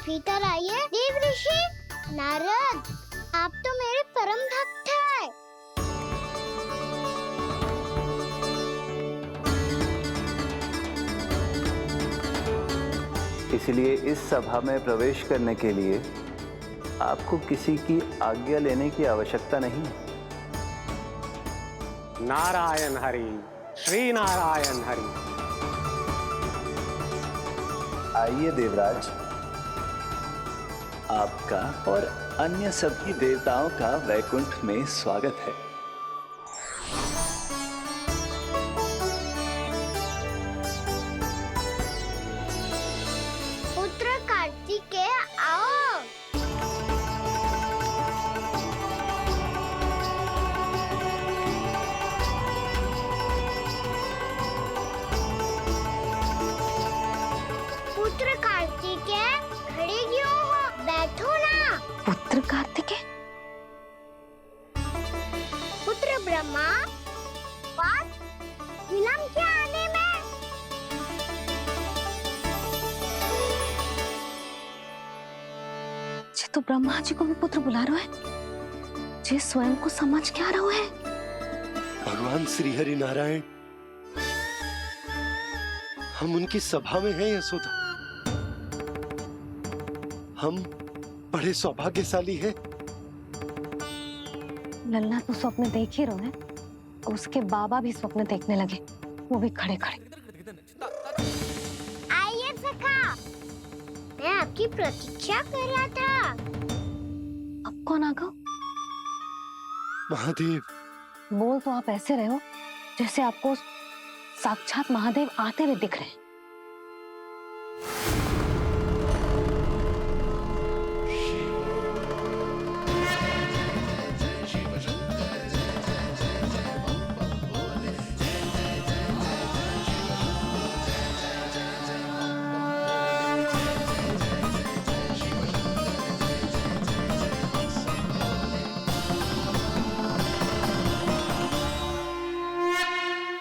भीतर आइए। देव ऋषि नारद, आप तो मेरे परम भक्त हैं। इसलिए इस सभा में प्रवेश करने के लिए आपको किसी की आज्ञा लेने की आवश्यकता नहीं है। नारायण हरि, श्री नारायण हरि। आइए देवराज, आपका और अन्य सभी देवताओं का वैकुंठ में स्वागत है। पुत्र कार्तिकेय आओ। पुत्र कार्तिकेय खड़े क्यों हो? बैठो ना। पुत्र कार्तिकेय? पुत्र ब्रह्मा, बात विलंब क्या आने में? जे तो ब्रह्मा जी को भी पुत्र बुला रहा है, जे स्वयं को समझ क्या रहा है। भगवान श्री हरि नारायण, हम उनकी सभा में हैं यशोदा। हम बड़े सौभाग्यशाली हैं। लल्ला तो स्वप्न देख ही रहे हैं, उसके बाबा भी स्वप्न देखने लगे, वो भी खड़े खड़े। आइए सखा, मैं आपकी प्रतीक्षा कर रहा था। अब कौन आ गया? महादेव। बोल तो आप ऐसे रहे हो जैसे आपको साक्षात महादेव आते हुए दिख रहे हैं।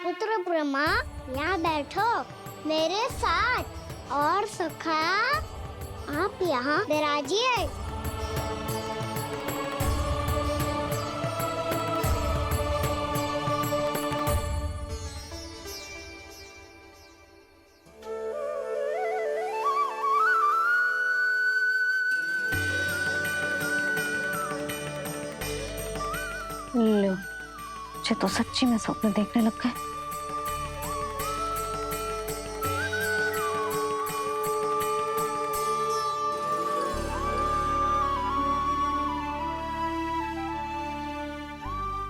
पुत्र ब्रह्मा, यहाँ बैठो मेरे साथ। और सखा, आप यहाँ विराजिए। लो, जे तो सच्ची में स्वप्न देखने लग गए।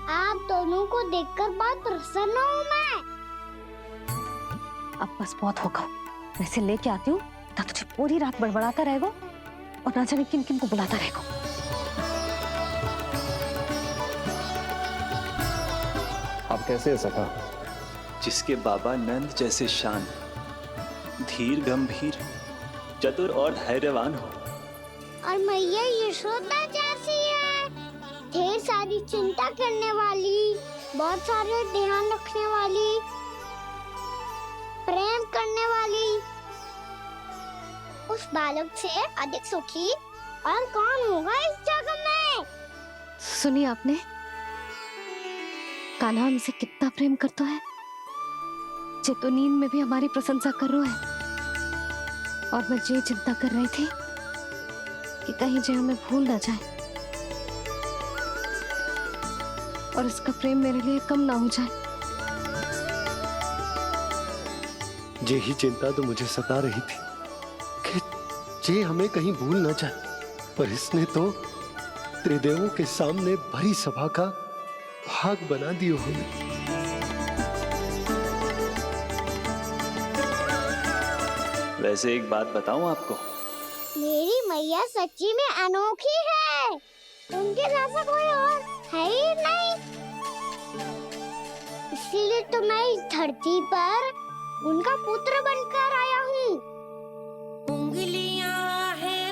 आप दोनों को देखकर बहुत प्रसन्न हूँ मैं। अब बस बहुत होगा, वैसे लेके आती हूँ ना, तुझे पूरी रात बड़बड़ाता रहेगा और ना जाने किन किन को बुलाता रहेगा। आप कैसे हैं सखा? जिसके बाबा नंद जैसे शांत, धीर गंभीर, चतुर और धैर्यवान हो, और मैया यशोदा जैसी है, ढेर सारी चिंता करने वाली, बहुत सारे ध्यान रखने वाली, प्रेम करने वाली। उस बालक से अधिक सुखी और कौन होगा इस जगत में? सुनिए आपने, कान्हा हमसे कितना प्रेम करता है, जे तो नींद में भी हमारी प्रशंसा कर रहा है। और मैं ये चिंता कर रही थी कि कहीं जे हमें भूल ना जाए और इसका प्रेम मेरे लिए कम ना हो जाए। यही चिंता तो मुझे सता रही थी कि जे हमें कहीं भूल ना जाए, पर इसने तो त्रिदेवों के सामने भरी सभा का भाग बना दियो हमें। वैसे एक बात बताऊं आपको, मेरी मैया सच्ची में अनोखी है, उनके जैसा कोई और है ही नहीं। इसीलिए तो मैं इस धरती पर उनका पुत्र बनकर आया हूँ। उंगलियां है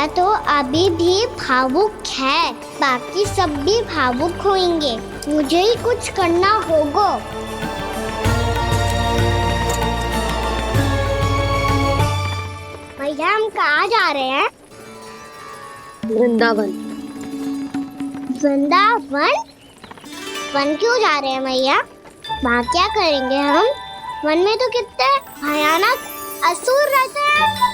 मैया तो अभी भी भावुक है, बाकी सब भी भावुक होंगे। मुझे ही कुछ करना होगा। भैया हम कहाँ जा रहे हैं? वृंदावन। वृंदावन? वन क्यों जा रहे हैं मैया? वहाँ क्या करेंगे हम? वन में तो कितने भयानक असुर रहते हैं।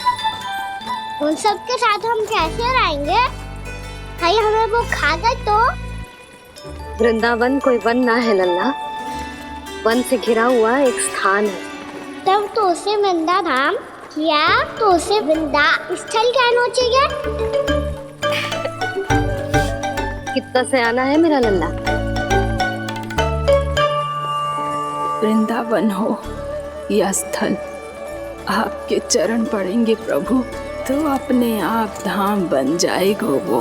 उन सब के साथ हम कैसे रहेंगे? भाई हमें वो खा गए तो? वृंदावन कोई वन ना है लल्ला, वन से घिरा हुआ एक स्थान है। तब तो उसे वृंदा धाम या तो उसे वृंदा स्थल कहना चाहिए। कितना सयाना है मेरा लल्ला। वृंदावन हो या स्थल, आपके चरण पड़ेंगे प्रभु तो अपने आप धाम बन जाएगा वो।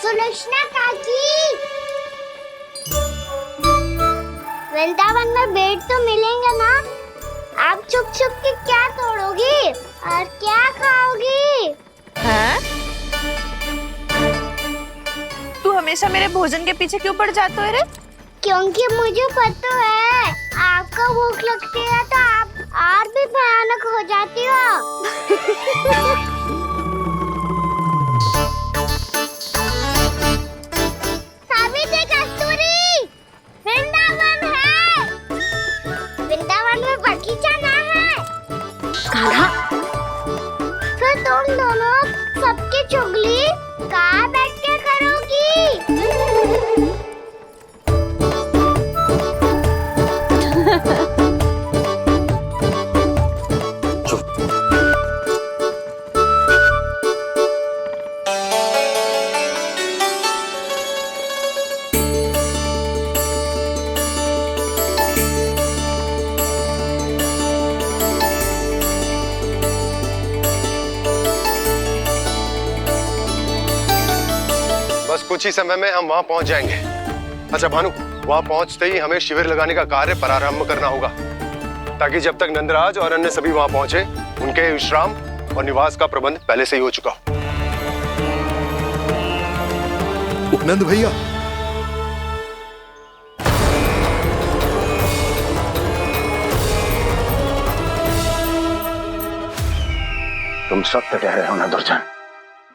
सुलक्षणा काकी, वृंदावन में बेट तो मिलेंगे ना? आप छुप छुप के क्या तोड़ोगी और क्या खाओगी? हाँ? तू हमेशा मेरे भोजन के पीछे क्यों पड़ जाते हो रे? क्योंकि मुझे पता है आपको भूख लगती है तो आप और भी भयानक हो जाती हो। सावित्री, कस्तूरी, वृंदावन है। वृंदावन में बगीचा ना है। कान्हा, फिर तुम दोनों सबकी चुगली कहाँ बैठ के करोगी? बस कुछ ही समय में हम वहां पहुंच जाएंगे। अच्छा भानु, वहां पहुंचते ही हमें शिविर लगाने का कार्य प्रारंभ करना होगा, ताकि जब तक नंदराज और अन्य सभी वहां पहुंचे उनके विश्राम और निवास का प्रबंध पहले से ही हो चुका हो। नंद भैया, तुम सत्य कह रहे हो ना दुर्जन,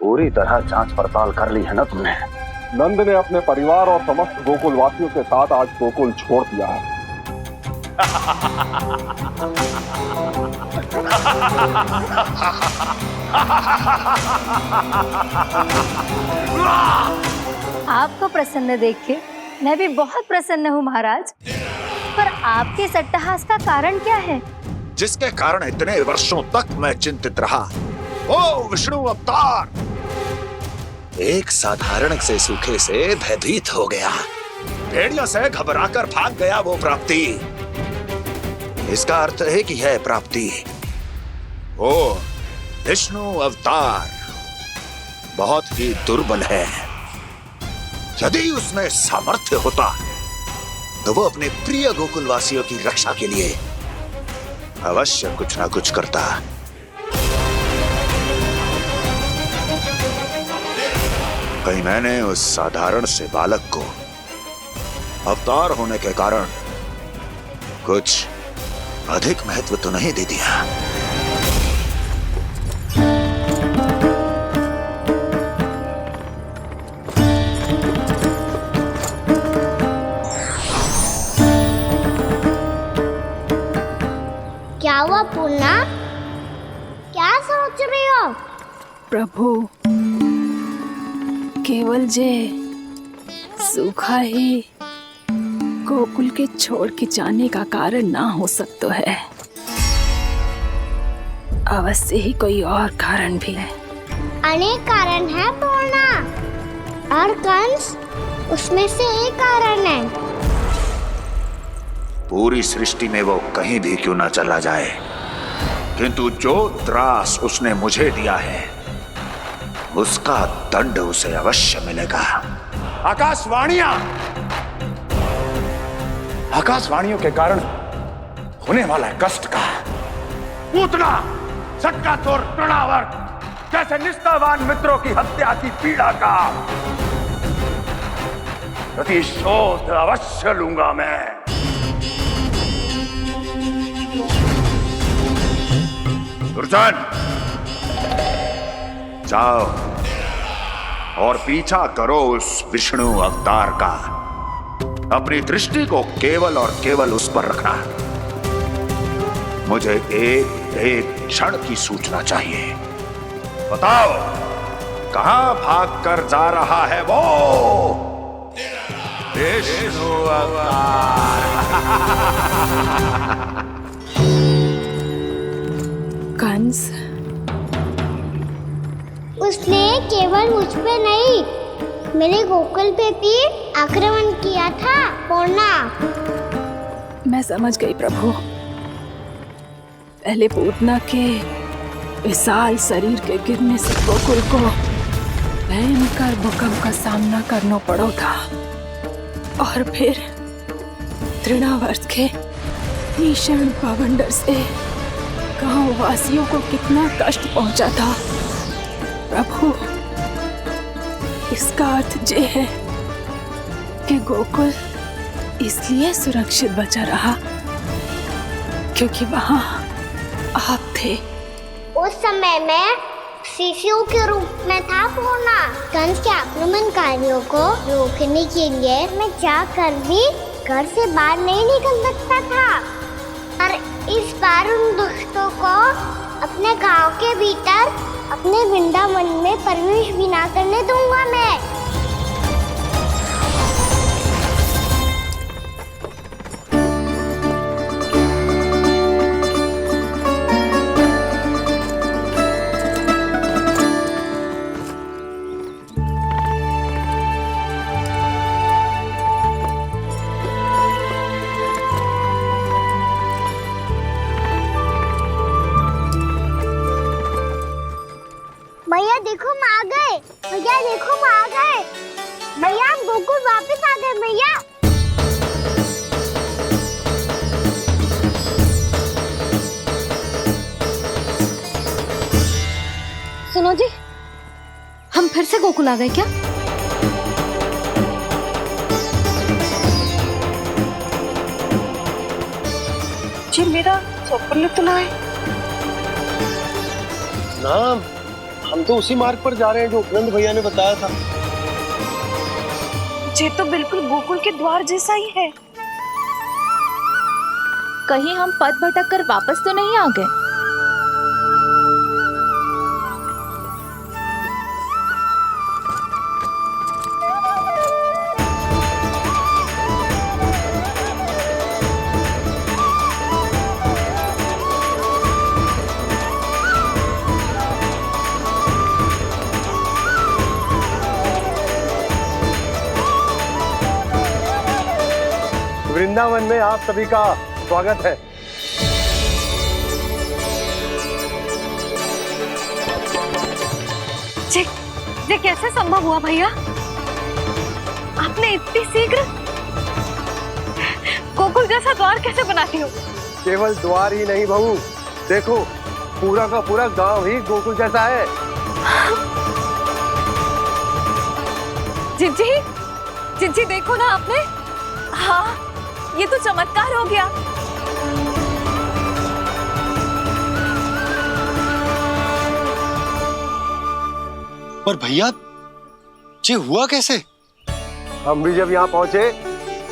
पूरी तरह जांच पड़ताल कर ली है ना तुमने? नंद ने अपने परिवार और समस्त गोकुल वासियों के साथ आज गोकुल छोड़ दिया है। आपको प्रसन्न देख के मैं भी बहुत प्रसन्न हूँ महाराज, पर आपके इस अट्टहास का कारण क्या है? जिसके कारण इतने वर्षों तक मैं चिंतित रहा। ओ विष्णु अवतार! एक साधारण से सूखे से भयभीत हो गया, भेड़ियों से घबराकर भाग गया वो प्राप्ति। इसका अर्थ है कि यह प्राप्ति ओ विष्णु अवतार बहुत ही दुर्बल है। यदि उसमें सामर्थ्य होता तो वो अपने प्रिय गोकुलवासियों की रक्षा के लिए अवश्य कुछ ना कुछ करता। कहीं मैंने उस साधारण से बालक को अवतार होने के कारण कुछ अधिक महत्व तो नहीं दे दिया? क्या हुआ पूर्णा? क्या सोच रही हो? प्रभु, केवल जे सूखा ही गोकुल के छोड़ के जाने का कारण ना हो सकता है, अवश्य ही कोई और कारण भी है। अनेक कारण है पूर्णा, और कंस उसमें से एक कारण है। पूरी सृष्टि में वो कहीं भी क्यों ना चला जाए, किंतु जो त्रास उसने मुझे दिया है उसका दंड उसे अवश्य मिलेगा। आकाशवाणियों के कारण होने वाला कष्ट का पूतना सटका चोर तृणावर्त जैसे निष्ठावान मित्रों की हत्या की पीड़ा का प्रतिशोध अवश्य लूंगा मैं। दुर्जन, जाओ और पीछा करो उस विष्णु अवतार का। अपनी दृष्टि को केवल और केवल उस पर रखना। मुझे एक क्षण की सूचना चाहिए। बताओ, कहां भागकर जा रहा है वो विष्णु अवतार? कंस, उसने केवल मुझ पे नहीं, मेरे गोकुल पे भी आक्रमण किया था पूर्णा। मैं समझ गई प्रभु। पहले पूतना के विशाल शरीर के गिरने से गोकुल को भयंकर भूकंप का सामना करना पड़ा था, और फिर तृणावर्त के भीषण पावंडर से गांव वासियों को कितना कष्ट पहुंचा था। प्रभु, इसका अर्थ ये है कि गोकुल इसलिए सुरक्षित बचा रहा क्योंकि वहां आप थे। उस समय मैं शिशु के रूप में था पूर्णा। कंस के आक्रमणकारियों को रोकने के लिए मैं जाकर भी घर से बाहर नहीं निकल सकता था, और इस बार उन दुष्टों को अपने गांव के भीतर अपने वृंदावन में प्रवेश भी ना करने दूंगा मैं। भैया देखो हम आ गए, भैया देखो हम आ गए, भैया हम गोकुल वापस आ गए भैया। सुनो जी, हम फिर से गोकुल आ गए क्या? जी मेरा स्वप्न तो ना है। ना, हम तो उसी मार्ग पर जा रहे हैं जो उपनंद भैया ने बताया था। ये तो बिल्कुल गोकुल के द्वार जैसा ही है। कहीं हम पथ भटक कर वापस तो नहीं आ गए? वृंदावन में आप सभी का स्वागत है। ये कैसे संभव हुआ भैया? आपने इतनी शीघ्र गोकुल जैसा द्वार कैसे बनाती हो? केवल द्वार ही नहीं बहू, देखो पूरा का पूरा गांव ही गोकुल जैसा है। जिज्जी, जिज्जी देखो ना आपने। हाँ, ये तो चमत्कार हो गया। पर भैया, ये हुआ कैसे? हम भी जब यहाँ पहुंचे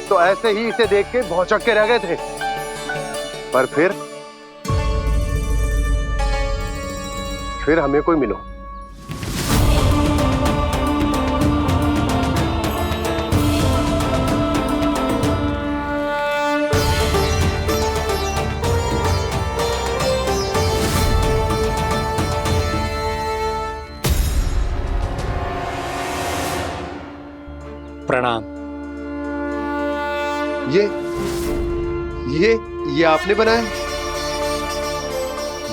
तो ऐसे ही इसे देख के भौचक के रह गए थे, पर फिर हमें कोई मिलो। प्रणाम। ये आपने बनाया?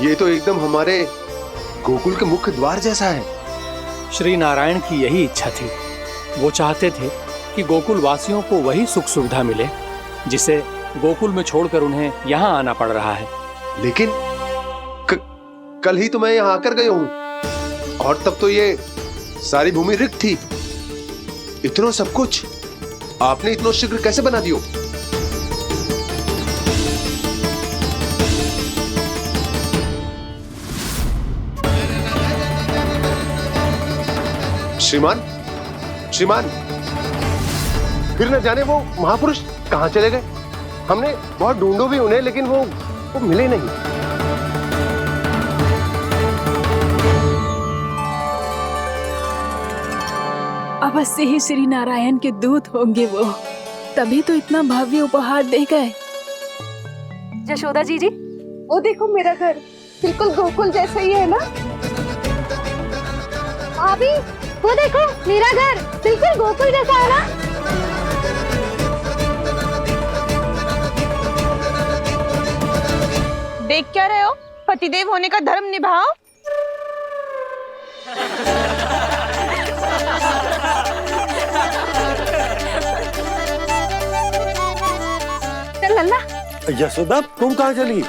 ये तो एकदम हमारे गोकुल के मुख्य द्वार जैसा है। श्री नारायण की यही इच्छा थी। वो चाहते थे कि गोकुल वासियों को वही सुख सुविधा मिले जिसे गोकुल में छोड़कर उन्हें यहाँ आना पड़ रहा है। लेकिन कल ही तो मैं यहाँ आकर गया हूँ और तब तो ये सारी भूमि रिक्त थी। इतना सब कुछ आपने इतना शीघ्र कैसे बना दियो? श्रीमान, श्रीमान, फिर न जाने वो महापुरुष कहां चले गए। हमने बहुत ढूंढो भी उन्हें, लेकिन वो मिले नहीं। अवश्य ही श्री नारायण के दूत होंगे वो, तभी तो इतना भव्य उपहार दे गए। यशोदा जी, वो देखो मेरा घर बिल्कुल गोकुल जैसा ही है ना। भाभी, वो देखो मेरा घर बिल्कुल गोकुल जैसा है ना। देख क्या रहे हो? पतिदेव होने का धर्म निभाओ। चल लल्ला, यशोदा तुम कहाँ चली?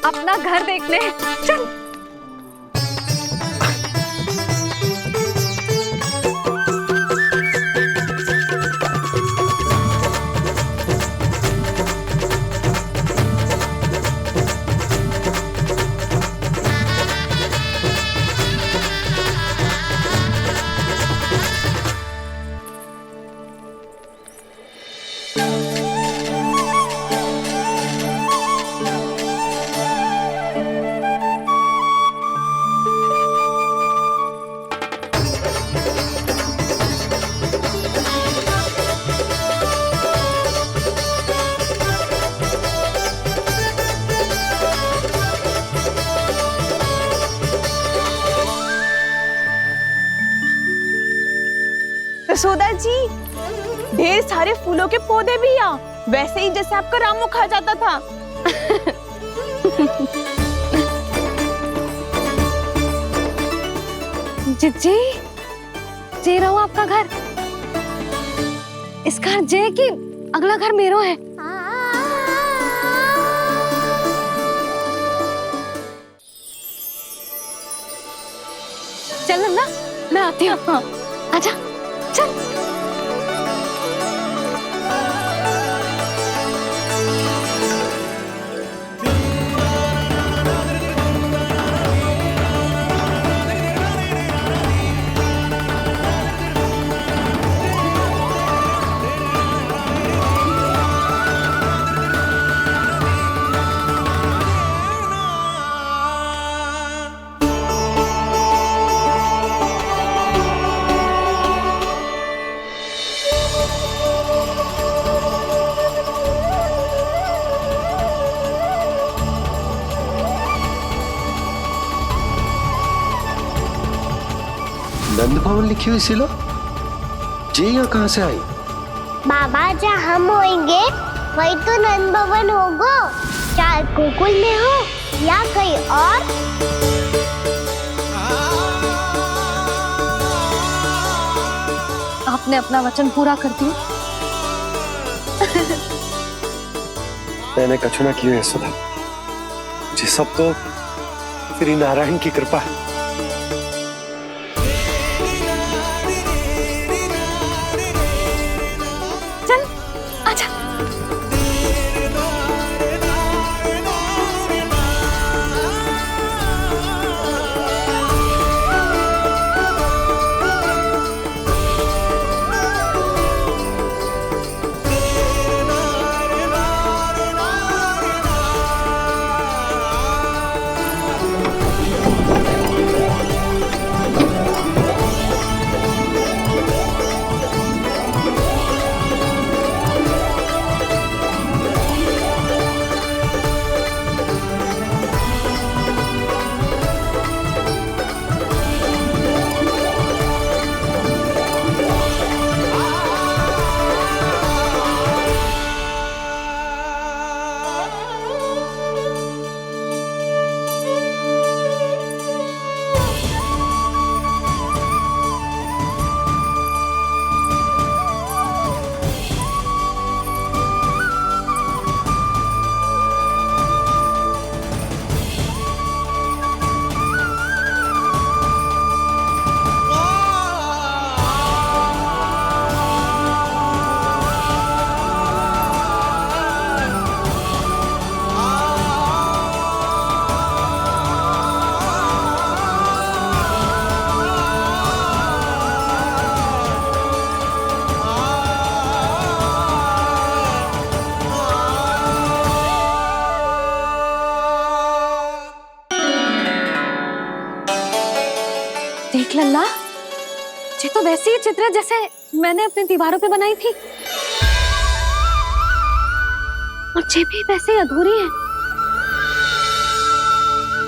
अपना घर देखने चल। यशोदा जी, ढेर सारे फूलों के पौधे भी यहाँ, वैसे ही जैसे आपका रामू खा जाता था। जी जे रहो आपका घर। इस घर जे की अगला घर मेरो है। चल ना, मैं आती हूँ। हाँ, आजा चल। नंद भवन लिखी हुई सिलो, जे यहाँ कहाँ से आई? बाबा, जहाँ हम होंगे वही तो नंद भवन होगा। चाहे गोकुल में हो या कहीं और। आपने अपना वचन पूरा कर दिया। मैंने कछु ना किया है सुधा, ये सब तो श्री नारायण की कृपा है। देख लल्ला, ये तो वैसी ही चित्र है जैसे मैंने अपनी दीवारों पे बनाई थी, और ये भी वैसे ही अधूरी है।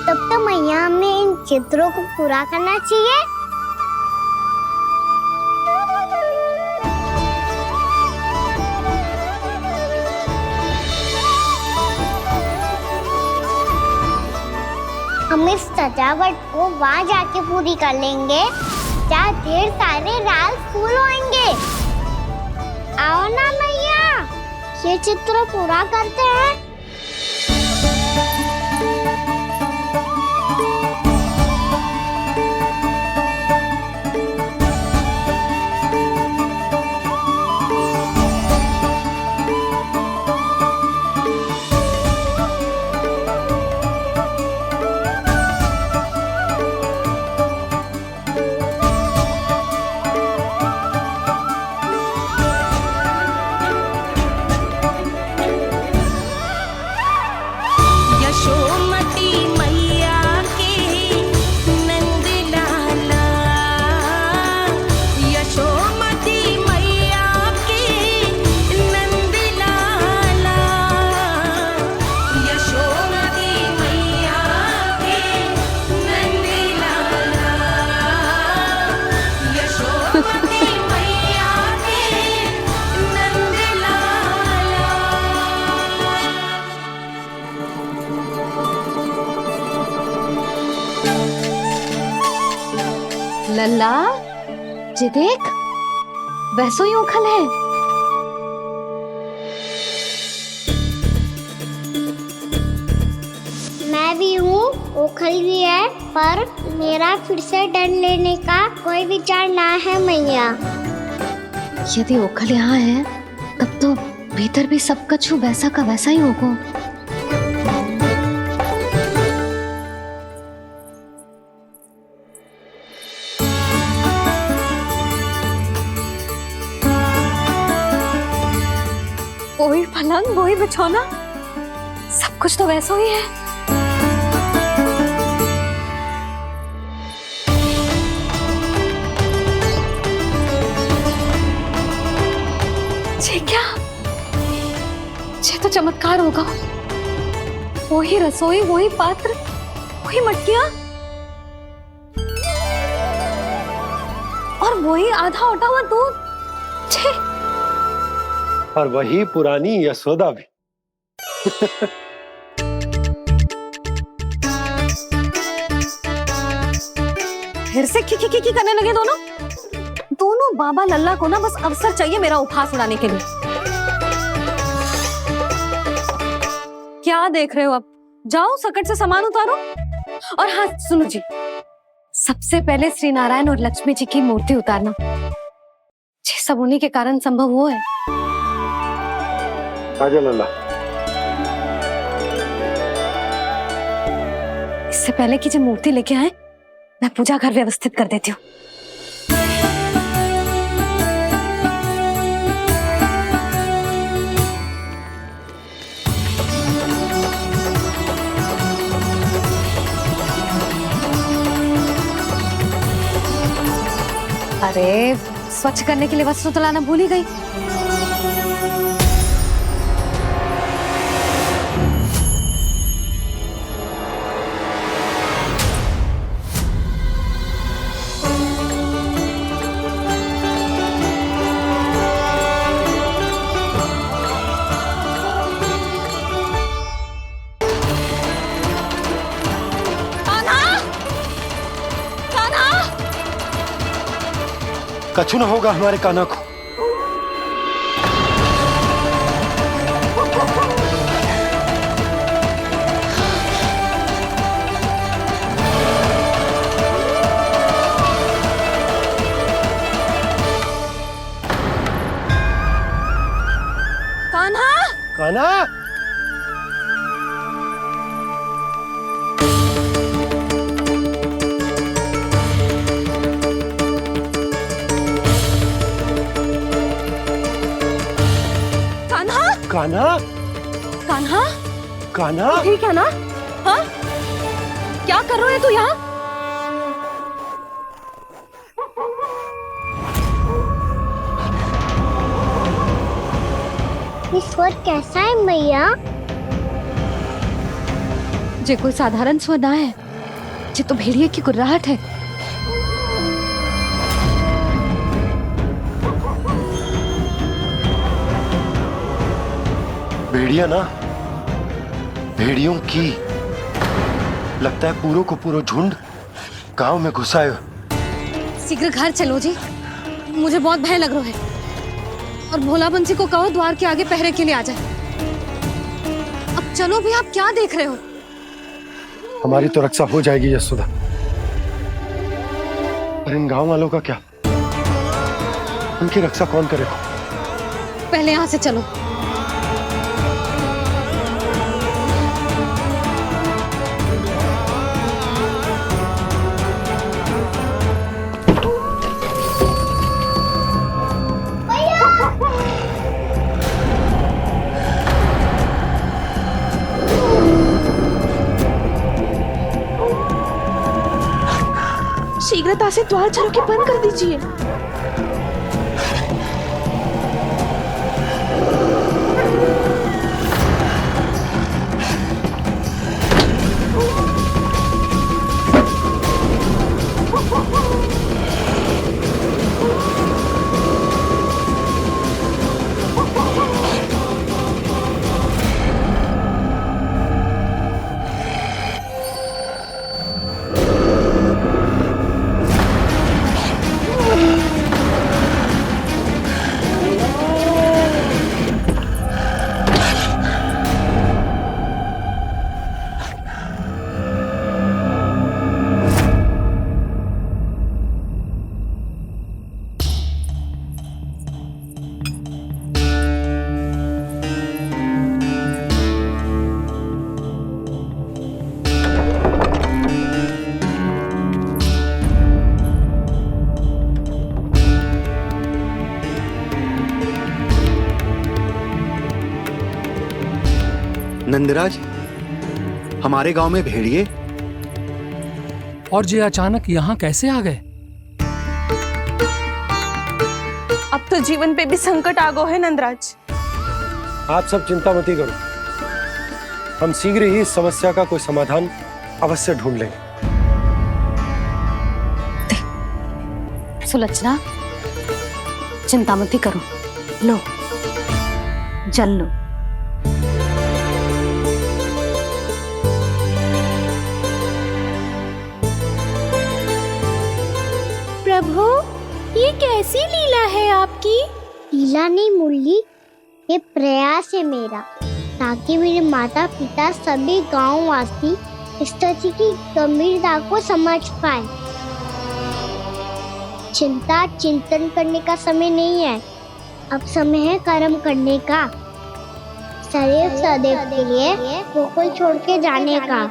तब तो मैया हमें इन चित्रों को पूरा करना चाहिए। हम इस सजावट को वहाँ जाके पूरी कर लेंगे जहाँ ढेर सारे लाल फूल होंगे। आओ ना मैया, ये चित्र पूरा करते हैं। लल्ला, ये देख, वैसो ही उखल है। मैं भी हूँ, उखल भी है, पर मेरा फिर से डर लेने का कोई विचार ना है मैया। यदि उखल यहाँ है, तब तो भीतर भी सब कछु वैसा का वैसा ही होगा। वही पलंग, वही बिछौना, सब कुछ तो वैसा ही है। ये क्या? ये तो चमत्कार होगा। वही रसोई, वही पात्र, वही मटकियां, और वही आधा उटा हुआ दूध। छे! और वही पुरानी यशोदा भी। फिर से की करने लगे दोनों बाबा लल्ला को ना बस अवसर चाहिए मेरा उपहास उड़ाने के लिए। क्या देख रहे हो? अब जाओ, सकट से सामान उतारो। और हाँ सुनो जी, सबसे पहले श्री नारायण और लक्ष्मी जी की मूर्ति उतारना। ये सब उन्हीं के कारण संभव हुआ है। आजा लल्ला। इससे पहले कि जो मूर्ति लेके आए, मैं पूजा घर व्यवस्थित कर देती हूँ। अरे, स्वच्छ करने के लिए वस्त्र तो लाना भूल ही गई। कछु न होगा हमारे कान्हा को। कान्हा, कान्हा, कान्हा, कान्हा, कान्हा, ठीक है ना? हाँ, क्या कर रहे हो तू यहाँ? ये स्वर कैसा है मैया? जे कोई साधारण स्वर ना है, जे तो भेड़िए की गुर्राहट है। भेड़िया ना, भेड़ियों की लगता है पूरों को पूरा झुंड गांव में घुसा है। शीघ्र घर चलो जी, मुझे बहुत भय लग रहा है। और भोला बंसी को कहो द्वार के आगे पहरे के लिए आ जाए। अब चलो भी, आप क्या देख रहे हो? हमारी तो रक्षा हो जाएगी यशोदा, पर इन गांव वालों का क्या? उनकी रक्षा कौन करेगा? पहले यहाँ से चलो। शीघ्रता से द्वार चारों के बंद कर दीजिए। नंदराज, हमारे गांव में भेड़िए? और ये अचानक यहाँ कैसे आ गए? अब तो जीवन पे भी संकट आ गो है नंदराज। आप सब चिंता मत करो, हम शीघ्र ही इस समस्या का कोई समाधान अवश्य ढूंढ लेंगे। सुलक्षणा, चिंता मत करो, लो जल लो। प्रभु, ये कैसी लीला है आपकी? लीला नहीं मुरली, ये प्रयास है मेरा, ताकि मेरे माता पिता सभी गांव वासी इस स्थिति की गंभीरता को समझ पाए। चिंता चिंतन करने का समय नहीं है, अब समय है कर्म करने का, सदैव सदैव के लिए गोकुल छोड़ के जाने का।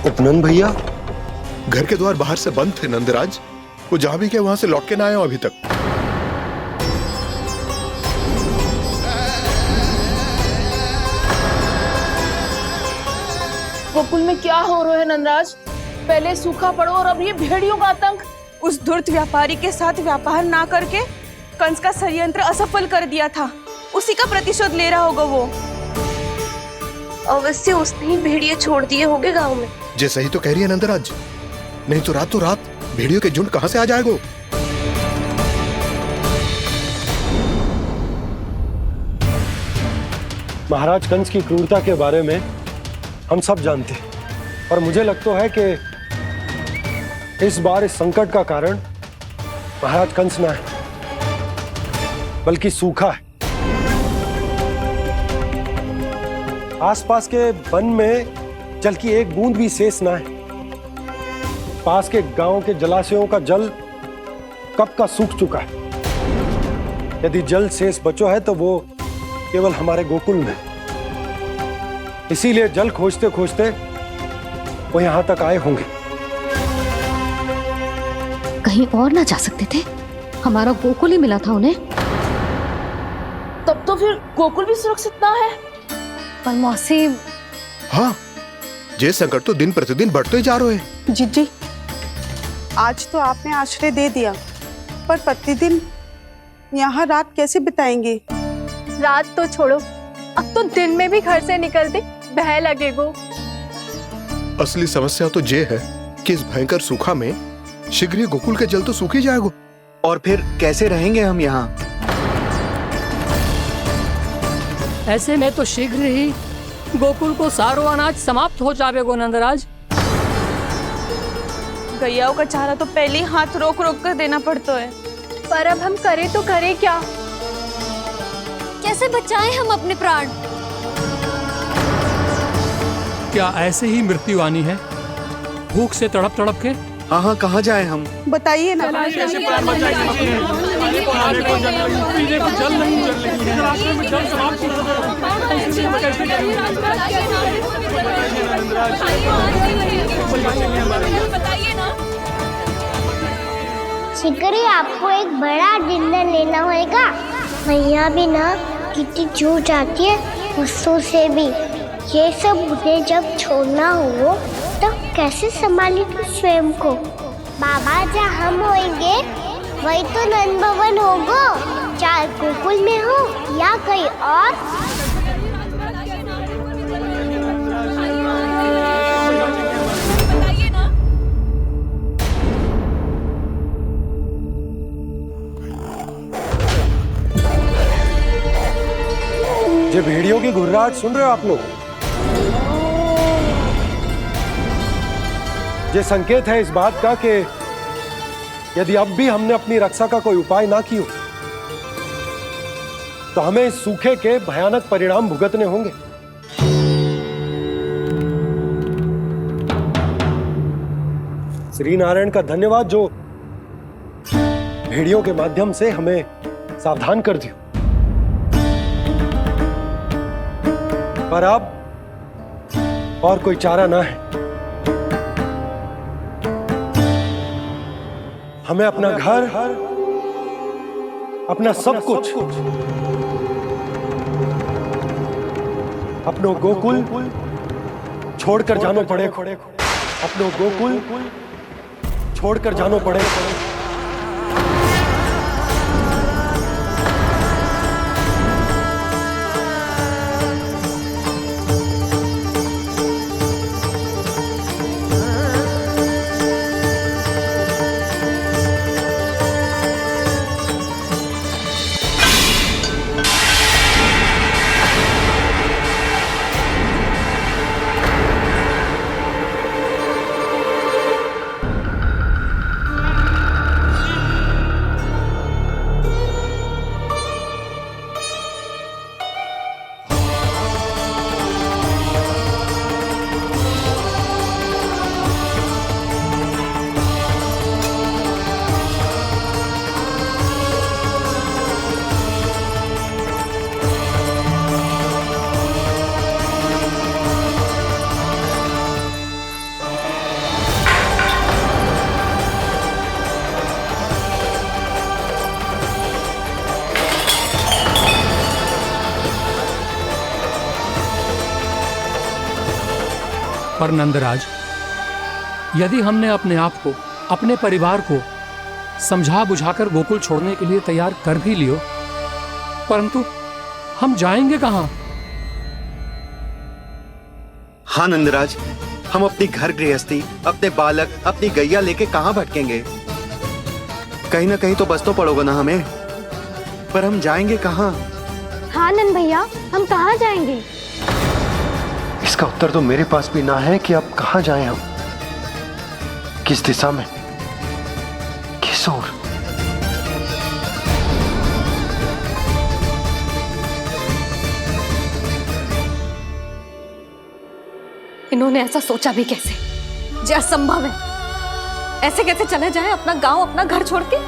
उपनंद भैया, घर के द्वार बाहर से बंद थे नंदराज, वो जहां भी गए वहां से लौट के ना आए हो अभी तक। गोकुल में क्या हो रहा है नंदराज? पहले सूखा पड़ो और अब ये भेड़ियों का आतंक। उस धूर्त व्यापारी के साथ व्यापार ना करके कंस का षड्यंत्र असफल कर दिया था, उसी का प्रतिशोध ले रहा होगा वो। अवश्य उसने ही भेड़िए छोड़ दिए होंगे गांव में। जे सही तो कह रही है नंदराज, नहीं तो रात भेड़ियों के झुंड कहां से आ जाएगा? महाराज कंस की क्रूरता के बारे में हम सब जानते हैं, और मुझे लगता है कि इस बार इस संकट का कारण महाराज कंस ना है, बल्कि सूखा है। आसपास के वन में जल की एक बूंद भी शेष ना है। पास के गांव के जलाशयों का जल कब का सूख चुका है। यदि जल शेष बचो है तो वो केवल हमारे गोकुल में। इसीलिए जल खोजते खोजते वो यहां तक आए होंगे। कहीं और ना जा सकते थे? हमारा गोकुल ही मिला था उन्हें। तब तो फिर गोकुल भी सुरक्षित ना है। पर मौसी, हाँ, ये संकट तो दिन प्रतिदिन बढ़ते जा रहे हैं। जीजी, आज तो आपने आश्रय दे दिया, पर प्रतिदिन यहाँ रात कैसे बिताएंगे? रात तो छोड़ो, अब तो दिन में भी घर से निकलते भय लगेगो। असली समस्या तो ये है कि इस भयंकर सूखा में शीघ्र ही गोकुल के जल तो सूख ही जाएगा। और फिर कैसे रहेंगे हम यहाँ? ऐसे में तो शीघ्र ही गोकुल को सारो अनाज समाप्त हो जाएगा नंदराज। गैयाओं का चारा तो पहले ही हाथ रोक रोक कर देना पड़ता है। पर अब हम करें तो करें क्या? कैसे बचाएं हम अपने प्राण? क्या ऐसे ही मृत्यु आनी है, भूख से तड़प तड़प के? हाँ हाँ, कहाँ जाए हम? बताइए ना। कैसे प्राण बचाएं हम अपने? पीने को जल नहीं, जल रही है, रास्ते में जल समाप्त हो शीघ्र ही आपको एक बड़ा डिनर लेना होगा। मैया भी ना कितनी जूझ आती है गुस्सों से भी। ये सब उन्हें जब छोड़ना हो तो कैसे संभालेंगे स्वयं को? बाबा जहाँ हम होंगे वही तो नंद भवन होगा, चाहे गोकुल में हो या कहीं और। ये भेड़ियों की घुर्राहट सुन रहे हो आप लोग? ये संकेत है इस बात का कि यदि अब भी हमने अपनी रक्षा का कोई उपाय ना किया तो हमें इस सूखे के भयानक परिणाम भुगतने होंगे। श्री नारायण का धन्यवाद जो भेड़ियों के माध्यम से हमें सावधान कर दिया। पर अब और कोई चारा ना है। हमें अपना घर, अपना सब कुछ, अपनो गोकुल छोड़कर जानो पड़ेगा। अपनो गोकुल छोड़कर जानो पड़ेगा। पर नंदराज, यदि हमने अपने आप को, अपने परिवार को समझा बुझाकर गोकुल छोड़ने के लिए तैयार कर भी लियो, परंतु हम जाएंगे कहां? हाँ नंदराज, हम अपनी घर गृहस्थी, अपने बालक, अपनी गैया लेके कहां भटकेंगे? कहीं ना कहीं तो बस तो पड़ोगे ना हमें। पर हम जाएंगे कहां? हाँ नंद भैया, हम कहाँ जाएंगे? इसका उत्तर तो मेरे पास भी ना है कि अब कहां जाएं हम, किस दिशा में, किस ओर। इन्होंने ऐसा सोचा भी कैसे? जो असंभव है। ऐसे कैसे चले जाएं अपना गांव, अपना घर छोड़ के?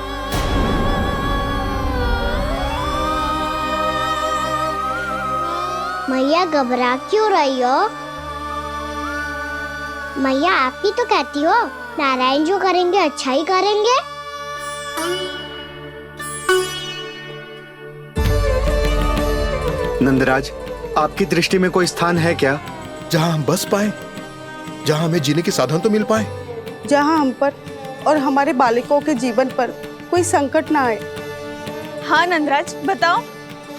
मैया घबरा क्यों रही हो? मैया आप ही तो कहती हो नारायण जो करेंगे अच्छा ही करेंगे। नंदराज, आपकी दृष्टि में कोई स्थान है क्या जहां हम बस पाए, जहां हमें जीने के साधन तो मिल पाए, जहाँ हम पर और हमारे बालिकों के जीवन पर कोई संकट ना आए। हाँ नंदराज, बताओ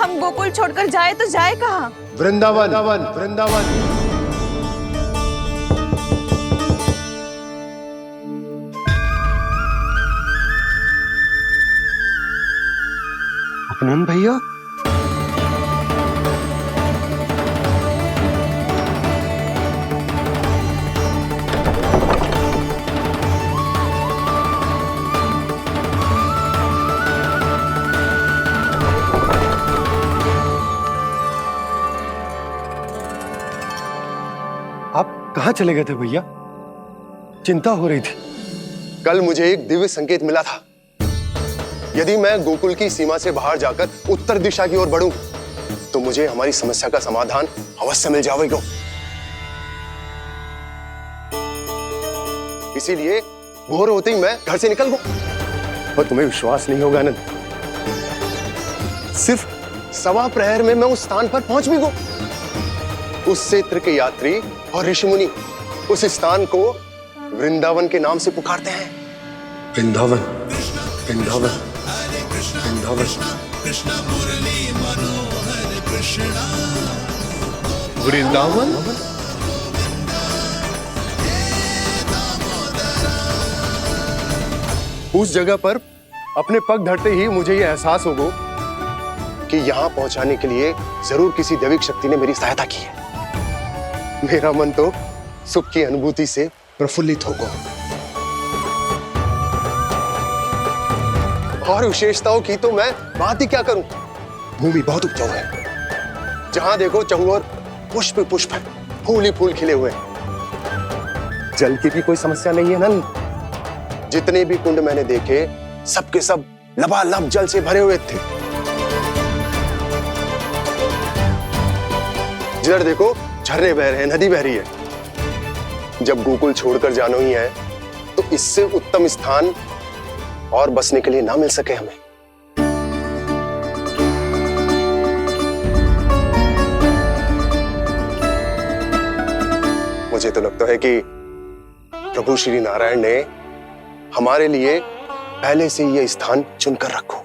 हम गोकुल छोड़कर जाए तो जाए कहाँ? वृंदावन। वृंदावन। अपनन भैया, आप कहाँ चले गए थे भैया? चिंता हो रही थी। कल मुझे एक दिव्य संकेत मिला था। यदि मैं गोकुल की सीमा से बाहर जाकर उत्तर दिशा की ओर बढ़ूं, तो मुझे हमारी समस्या का समाधान अवश्य मिल जाएगा। इसीलिए भोर होते ही मैं घर से निकल गया। और तुम्हें विश्वास नहीं होगा आनंद, सिर्फ सवा प्रहर में मैं उस स्थान पर पहुंच भी गया। उस क्षेत्र के यात्री और ऋषिमुनि उस स्थान को वृंदावन के नाम से पुकारते हैं। वृंदावन। वृंदावन। वृंदावन। वृंदावन। उस जगह पर अपने पग धरते ही मुझे यह एहसास होगा कि यहां पहुंचाने के लिए जरूर किसी दैविक शक्ति ने मेरी सहायता की है। मेरा मन तो सुख की अनुभूति से प्रफुल्लित होगा। और विशेषताओं की तो मैं बात ही क्या करूं। भूमि बहुत उपजाऊ है, जहां देखो चहुओर पुष्प पुष्प है, फूल ही फूल खिले हुए हैं। जल की भी कोई समस्या नहीं है नंद। जितने भी कुंड मैंने देखे, सबके सब लबालब जल से भरे हुए थे। जिधर देखो झरने बह रहे हैं, नदी बह रही है। जब गोकुल छोड़कर जाना ही है, तो इससे उत्तम स्थान और बसने के लिए ना मिल सके हमें। मुझे तो लगता है कि प्रभु श्री नारायण ने हमारे लिए पहले से यह स्थान चुनकर रखो।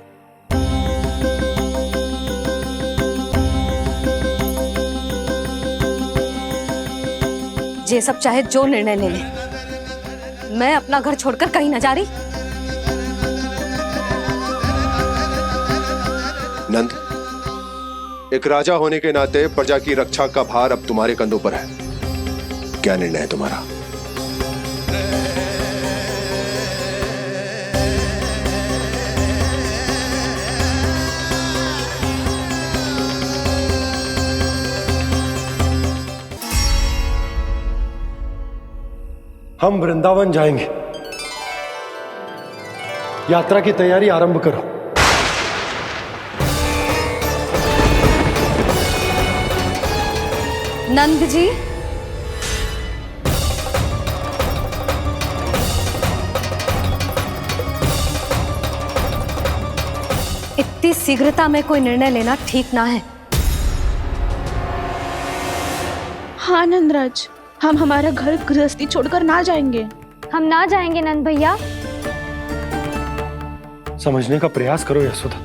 ये सब चाहे जो निर्णय ले ले, मैं अपना घर छोड़कर कहीं न जा रही। नंद, एक राजा होने के नाते प्रजा की रक्षा का भार अब तुम्हारे कंधों पर है। क्या निर्णय है तुम्हारा? हम वृंदावन जाएंगे। यात्रा की तैयारी आरंभ करो। नंद जी, इतनी शीघ्रता में कोई निर्णय लेना ठीक ना है। हाँ नंदराज, हम हमारा घर गृहस्थी छोड़कर ना जाएंगे। हम ना जाएंगे नंद भैया। समझने का प्रयास करो यशोदा।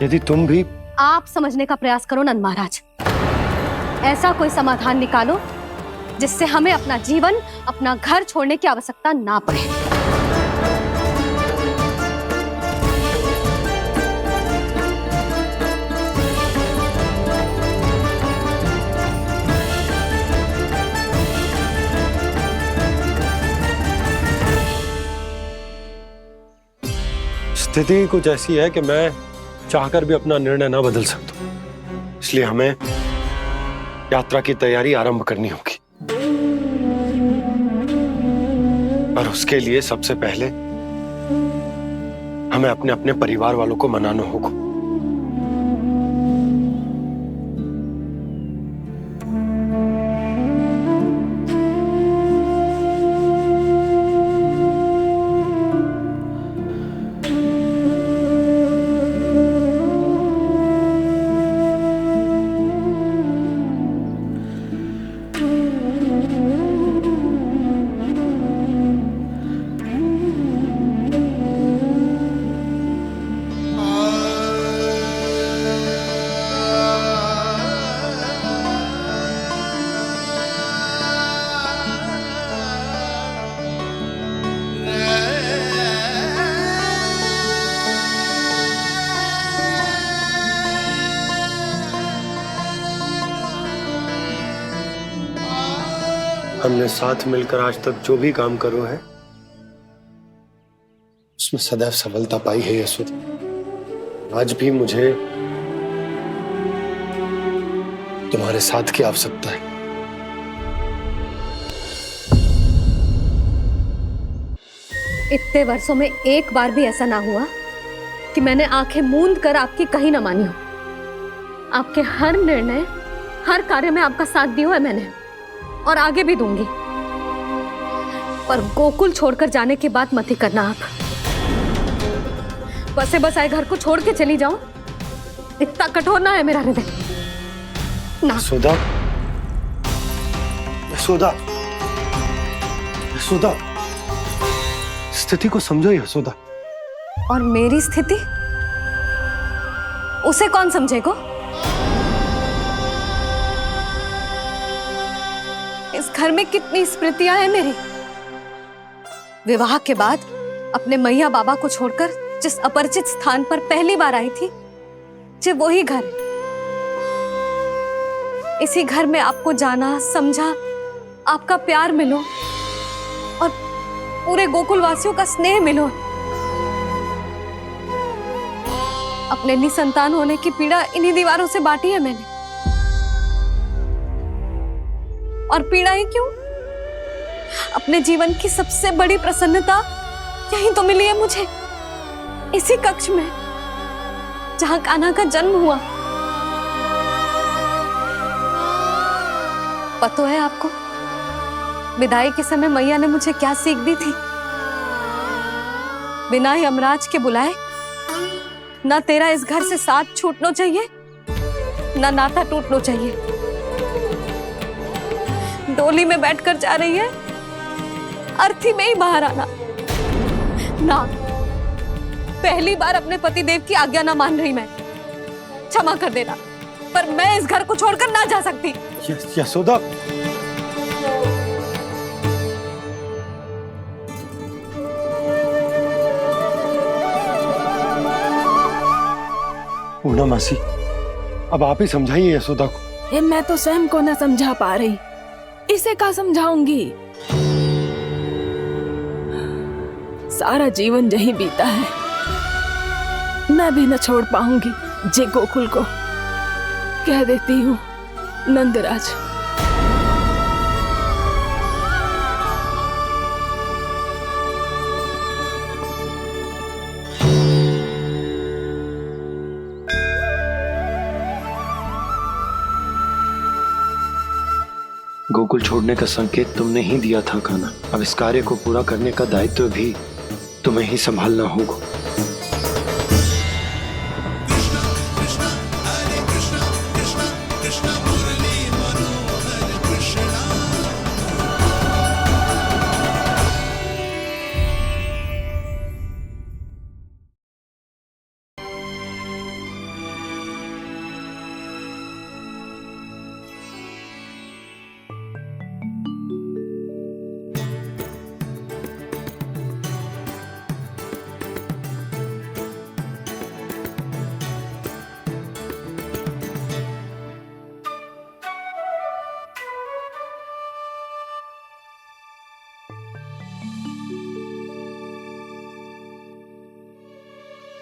यदि तुम भी आप समझने का प्रयास करो नंद महाराज। ऐसा कोई समाधान निकालो जिससे हमें अपना जीवन, अपना घर छोड़ने की आवश्यकता ना पड़े। स्थिति कुछ ऐसी है कि मैं चाहकर भी अपना निर्णय ना बदल सकता, इसलिए हमें यात्रा की तैयारी आरंभ करनी होगी। और उसके लिए सबसे पहले हमें अपने अपने परिवार वालों को मनाना होगा। हमने साथ मिलकर आज तक जो भी काम करो है उसमें सदैव सफलता पाई है यशोदा। आज भी मुझे तुम्हारे साथ की आवश्यकता है। इतने वर्षों में एक बार भी ऐसा ना हुआ कि मैंने आंखें मूंद कर आपकी कहीं ना मानी हो। आपके हर निर्णय, हर कार्य में आपका साथ दिया है मैंने, और आगे भी दूंगी। पर गोकुल छोड़कर जाने की बात मत ही करना आप। बसे बसाए घर को छोड़ के चली जाऊं, इतना कठोर ना है मेरा हृदय ना। यशोदा, यशोदा, यशोदा, स्थिति को समझो यशोदा। और मेरी स्थिति उसे कौन समझेगा? इस घर में कितनी स्मृतियां हैं मेरी। विवाह के बाद अपने मैया बाबा को छोड़कर जिस अपरिचित स्थान पर पहली बार आई थी, जो वही घर है। इसी घर में आपको जाना, समझा, आपका प्यार मिलो और पूरे गोकुल वासियों का स्नेह मिलो। अपने निसंतान होने की पीड़ा इन्हीं दीवारों से बांटी है मैंने। और पीड़ा ही क्यों? अपने जीवन की सबसे बड़ी प्रसन्नता यही तो मिली है मुझे, इसी कक्ष में जहां कान्हा का जन्म हुआ। पता है आपको विदाई के समय मैया ने मुझे क्या सीख दी थी? बिना ही यमराज के बुलाए ना तेरा इस घर से साथ छूटना चाहिए, ना नाता टूटना चाहिए। डोली में बैठकर जा रही है, अर्थी में ही बाहर आना ना। पहली बार अपने पतिदेव की आज्ञा ना मान रही मैं, क्षमा कर देना, पर मैं इस घर को छोड़कर ना जा सकती। यशोदा, पूर्णा मासी, अब आप ही समझाइए यशोदा को। ये मैं तो स्वयं को न समझा पा रही, इसे क्या समझाऊंगी? सारा जीवन यही बीता है, मैं भी न छोड़ पाऊंगी जे गोकुल को। कह देती हूँ नंदराज। गोकुल छोड़ने का संकेत तुमने ही दिया था कान्हा। अब इस कार्य को पूरा करने का दायित्व भी तुम्हें ही संभालना होगा।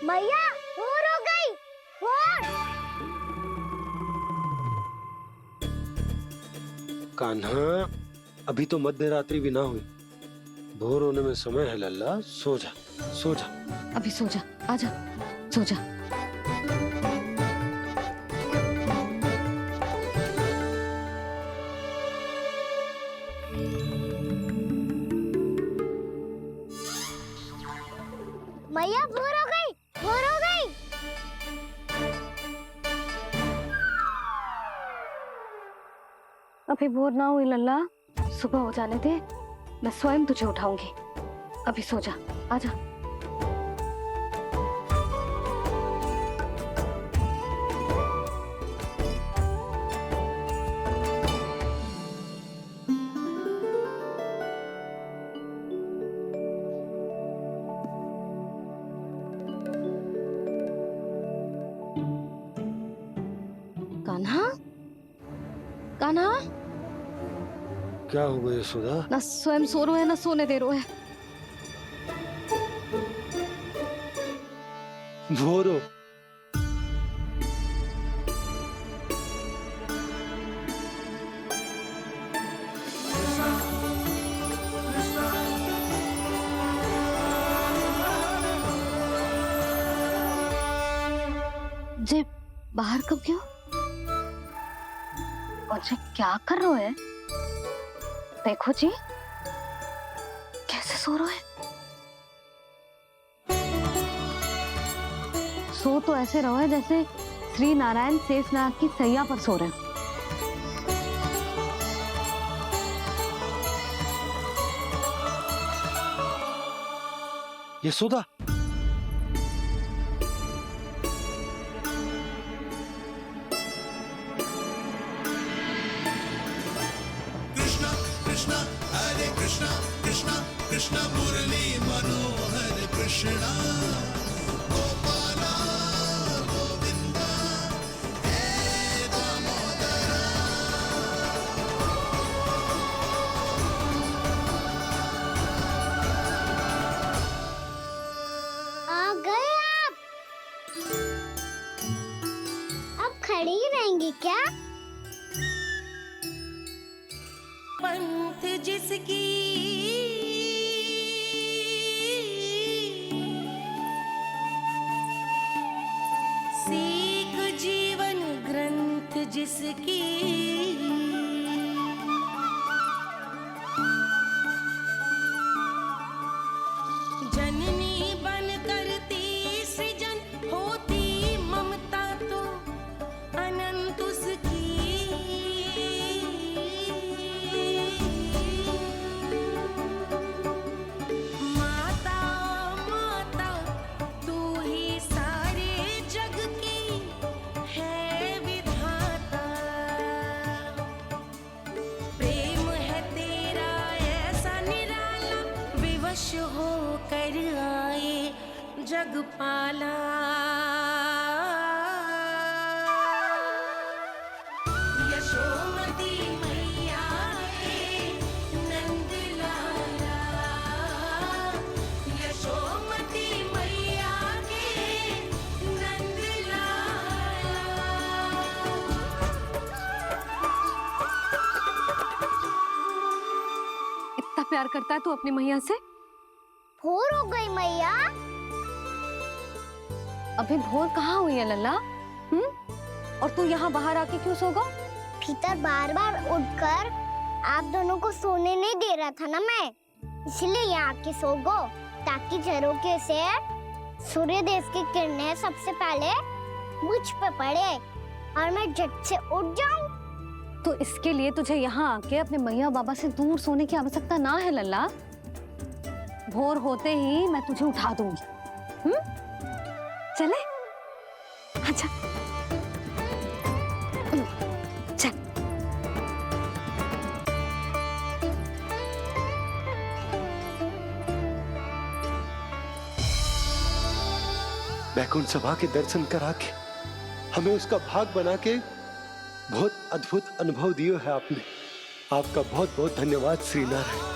मैया भोर हो गई, भोर। कान्हा, अभी तो मध्य रात्रि भी ना हुई, भोर होने में समय है। लल्ला, सो जा, सो जा। अभी सो जा, आजा, सो जा। मैया भोर हो गई, भोर हो गई। अभी भोर ना हुई लल्ला, सुबह हो जाने दे, मैं स्वयं तुझे उठाऊंगी। अभी सो जा, आजा। कान्हा, कान्हा, क्या हो गया यशोदा? ना स्वयं सो रहे हैं ना सोने दे रहे हैं। भोरो जे बाहर कब गयो? और जे क्या कर रहे हैं? देखो जी कैसे सो रहे हैं। सो तो ऐसे रहो है जैसे श्री नारायण शेषनाग की सैया पर सो रहे हैं। यशोदा, कृष्णा कृष्णा हरे कृष्णा कृष्णा कृष्णा मुरली मनोहर कृष्णा गोपाला गोविंदा हे दामोदरा। आ गए आप? अब खड़ी ही रहेंगी क्या? पंथ जिसकी सीख जीवन ग्रंथ जिसकी जननी बन करती सृजन होती ममता तो अनंत उसकी। माता माता तू ही सारे जग की है विधाता। प्रेम है तेरा ऐसा निराला विवश हो कर आए जग पाला। यशोमती मैया के नंद लाला। यशोमती मैया के नंद लाला। इतना प्यार करता है तू अपनी मैया से? भोर हो गई मैया। अभी भोर कहाँ हुई है लल्ला? और तू यहाँ बाहर आके क्यों सो गया? भीतर बार बार उठकर आप दोनों को सोने नहीं दे रहा था ना मैं, इसलिए यहाँ आके सो गो ताकि झरोखे से सूर्य देव की किरणें सबसे पहले मुझ पे पड़े और मैं झट से उठ जाऊं। तो इसके लिए तुझे यहाँ आके अपने मैया बाबा से दूर सोने की आवश्यकता ना है लल्ला। भोर होते ही मैं तुझे उठा दूंगी। चले? अच्छा चल। बैकुंठ सभा के दर्शन करा के हमें उसका भाग बना के बहुत अद्भुत अनुभव दिए है आपने। आपका बहुत बहुत धन्यवाद श्री नारायण।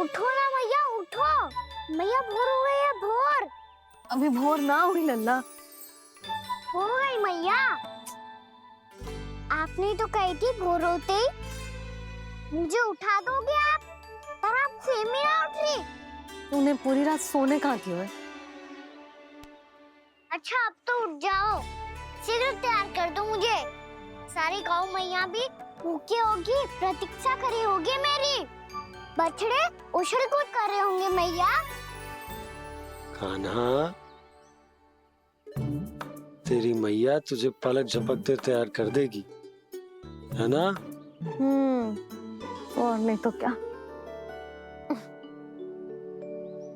उठो ना मैया उठो। मैया भोर हो गई है भोर। अभी भोर ना हुई लल्ला। हो गई मैया। आपने तो कही थी भोर होते ही मुझे उठा दोगे आप, पर आप सेम ही ना उठ रही। तूने पूरी रात सोने कहाँ की है? अच्छा अब तो उठ जाओ, शीघ्र तैयार कर दो मुझे। सारी गाँव मैया भी भूखी होगी, प्रतीक्षा करी होगी मेरी। बछड़े उछल कूद कर रहे होंगे मैया। कान्हा, तेरी मैया तुझे पलक झपकते तैयार कर देगी, है ना? और नहीं तो क्या।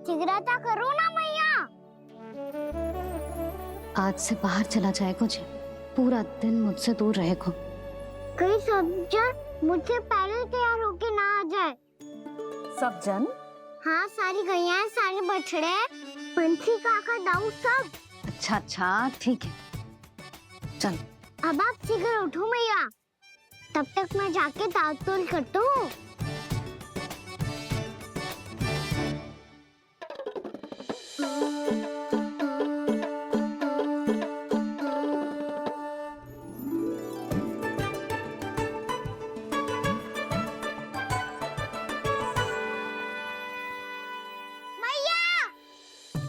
जिगराता करो ना मैया। आज से बाहर चला जाएगा जी, पूरा दिन मुझसे दूर रहेगा। कहीं सब जन मुझसे पहले तैयार होके ना आ जाए। सब जन? हाँ, सारी गैया, सारे बछड़े, पंछी, काका, दाऊ सब। अच्छा अच्छा ठीक है, चल। अब आप शीघ्र उठो मैया, तब तक मैं जाके ताल-तोल करता हूँ।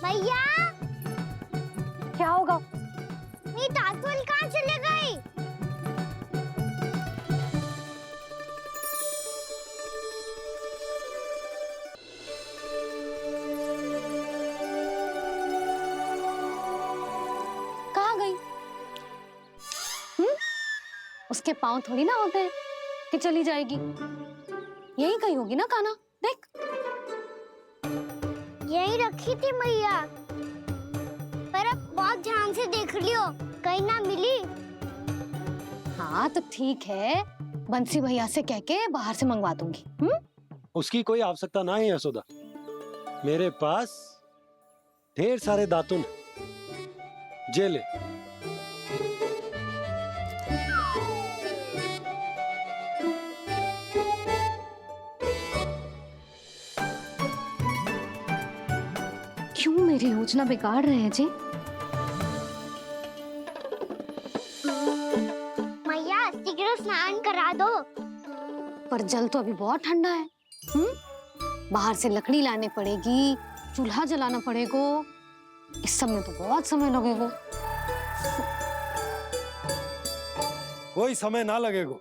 मैया, क्या होगा? मेरी ताल-तोल कहाँ चले गई? कहाँ गई? उसके पाँव थोड़ी ना होते हैं कि चली जाएगी। यही कहीं होगी ना कान्हा, देख। यही रखी थी मैया, पर अब बहुत ध्यान से देख लियो, कहीं ना मिली। हाँ तो ठीक है, बंसी भैया से कह के बाहर से मंगवा दूंगी। उसकी कोई आवश्यकता ना है यशोदा, मेरे पास ढेर सारे दातुन जे ले। क्यों मेरी योजना बिगाड़ रहे हैं जी? मैया शीघ्र स्नान करा दो। पर जल तो अभी बहुत ठंडा है। बाहर से लकड़ी लाने पड़ेगी, चूल्हा जलाना पड़ेगा, इस सब में तो बहुत समय लगेगा। कोई समय ना लगेगा,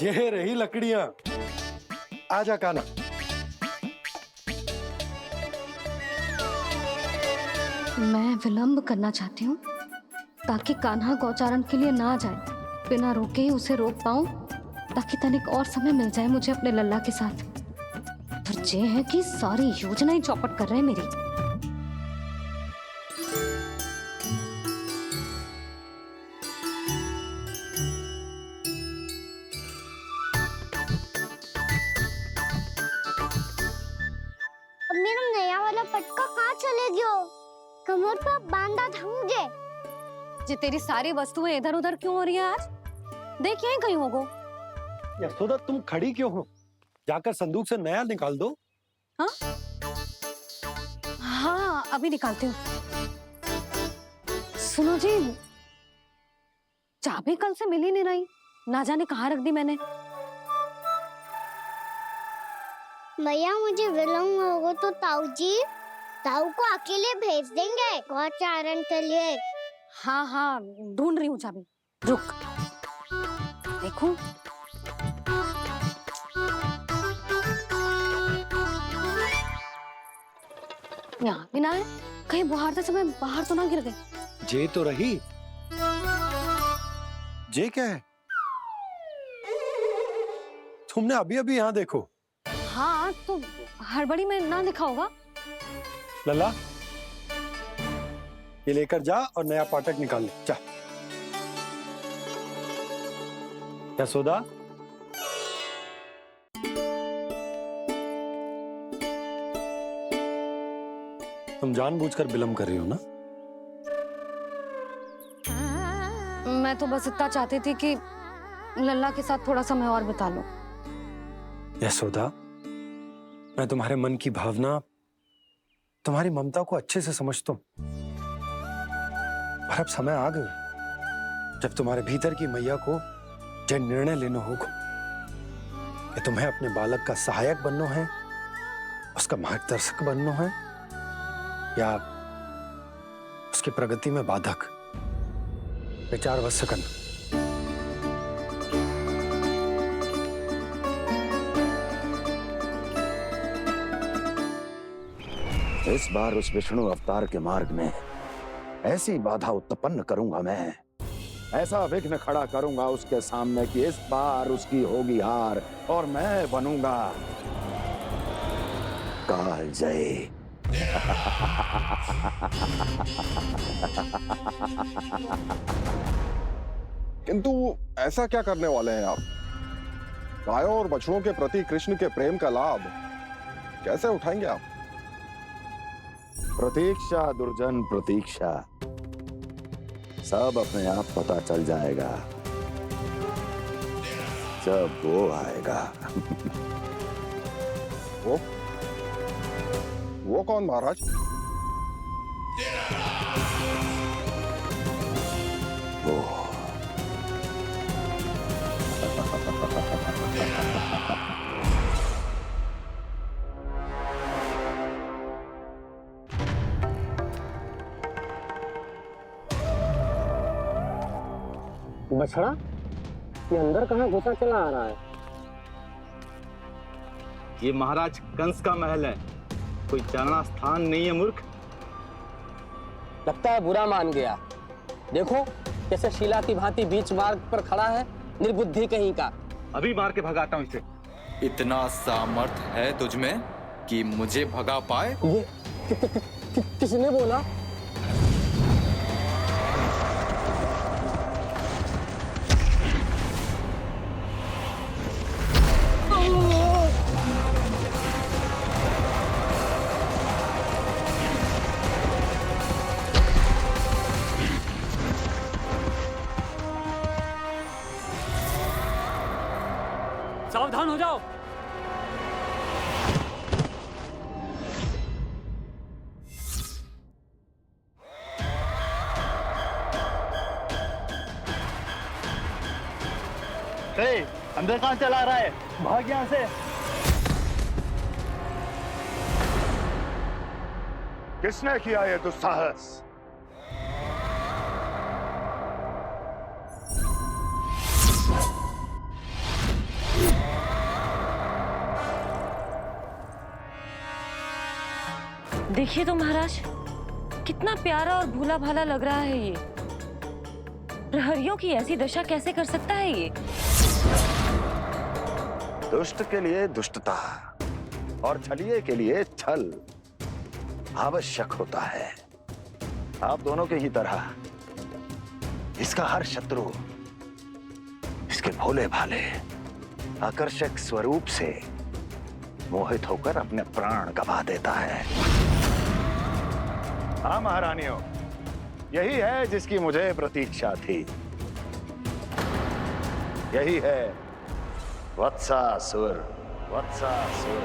ये रही लकड़ियां। आजा कान्हा। मैं विलंब करना चाहती हूँ ताकि कान्हा गौचारण के लिए ना जाए, बिना रोके ही उसे रोक पाऊं, ताकि तनिक और समय मिल जाए मुझे अपने लल्ला के साथ। पर ये है कि सारी योजना ही चौपट कर रहे हैं मेरी। अब मेरा नया वाला पटका कहाँ चले गयो? कमर पर बांधा था मुझे। जी तेरी सारी वस्तुएं इधर उधर क्यों हो रही है आज? देख यहीं कहीं होगो। यशोदा तुम खड़ी क्यों हो? जाकर संदूक से नया निकाल दो। हाँ हाँ अभी निकालती हूँ। सुनो जी, चाबी कल से मिल ही नहीं रही, ना जाने कहाँ रख दी मैंने। मैया मुझे विलम्ब होगा तो ताऊ को अकेले भेज देंगे गौचारण के लिए। हाँ हाँ ढूंढ रही हूँ चाबी, रुक। देखूं। यहाँ भी ना है, कहीं बुहारते समय बाहर तो ना गिर गई। जे तो रही। जे क्या है? तुमने अभी अभी यहाँ देखो। हाँ तो हड़बड़ी में ना दिखा होगा। लल्ला ये लेकर जा और नया पाठक निकाल ले, जा। यशोदा तुम जानबूझकर विलंब कर रही हो ना? मैं तो बस इतना चाहती थी कि लल्ला के साथ थोड़ा समय और बिता लूं। यशोदा मैं तुम्हारे मन की भावना, तुम्हारी ममता को अच्छे से समझता हूं, पर अब समय आ गया जब तुम्हारे भीतर की मैया को जो निर्णय लेना होगा कि तुम्हें अपने बालक का सहायक बनना है, उसका मार्गदर्शक बनना है, या उसकी प्रगति में बाधक। विचार अवश्य करना। इस बार उस विष्णु अवतार के मार्ग में ऐसी बाधा उत्पन्न करूंगा मैं, ऐसा विघ्न खड़ा करूंगा उसके सामने कि इस बार उसकी होगी हार और मैं बनूंगा कालजयी। किंतु ऐसा क्या करने वाले हैं आप? गायों और बछड़ों के प्रति कृष्ण के प्रेम का लाभ कैसे उठाएंगे आप? प्रतीक्षा दुर्जन प्रतीक्षा, सब अपने आप पता चल जाएगा जब वो आएगा। वो कौन महाराज? वो बछड़ा, ये अंदर कहाँ घुसा चला आ रहा है? ये महाराज कंस का महल है, कोई जाना स्थान नहीं है मूर्ख। लगता है बुरा मान गया। देखो कैसे शिला की भांति बीच मार्ग पर खड़ा है, निर्बुद्धि कहीं का। अभी मार के भगाता हूँ इसे। इतना सामर्थ है तुझमें कि मुझे भगा पाए? ये किसने बोला? सावधान हो जाओ। अंदर कहाँ चला रहा है? भाग यहाँ से। किसने किया ये दुस्साहस? देखिए तो महाराज, कितना प्यारा और भोला भाला लग रहा है ये। प्रहरियों की ऐसी दशा कैसे कर सकता है ये? दुष्ट के लिए दुष्टता और छलिए के लिए छल आवश्यक होता है। आप दोनों के ही तरह इसका हर शत्रु इसके भोले भाले आकर्षक स्वरूप से मोहित होकर अपने प्राण गवा देता है। हाँ महारानियों, यही है जिसकी मुझे प्रतीक्षा थी। यही है वत्सासुर। वत्सासुर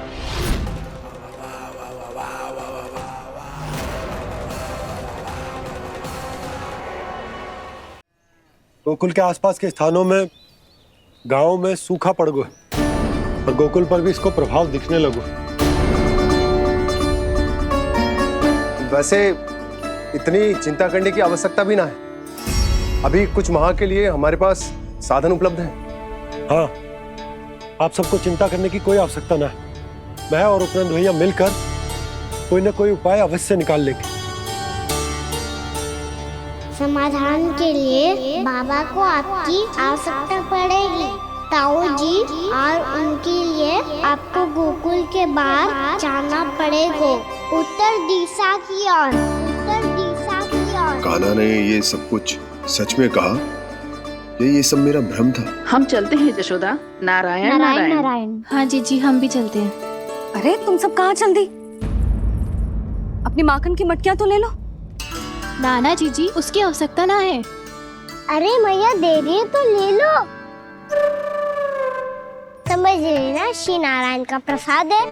गोकुल के आसपास के स्थानों में, गांवों में सूखा पड़ गया और गोकुल पर भी इसको प्रभाव दिखने लगा। वैसे इतनी चिंता करने की आवश्यकता भी ना है। अभी कुछ माह के लिए हमारे पास साधन उपलब्ध हैं। हाँ, आप सबको चिंता करने की कोई आवश्यकता ना है। मैं और उपनंद भैया मिलकर कोई ना कोई उपाय अवश्य निकाल लेंगे। समाधान के लिए बाबा को आपकी आवश्यकता पड़ेगी। ताऊ जी और उनके लिए आपको गोकुल के बाहर जाना पड़ेगा, उत्तर दिशा की ओर। उत्तर दिशा की ओर। कान्हा ने ये सब कुछ सच में कहा? ये सब मेरा भ्रम था? हम चलते हैं जशोदा। नारायण नारायण नारायण। हाँ जी हम भी चलते हैं। अरे तुम सब कहाँ चल दी? अपनी माखन की मटकियाँ तो ले लो। नाना जी उसकी आवश्यकता ना है। अरे मैया दे रही है तो ले लो। समझ लेना, श्री नारायण का प्रसाद है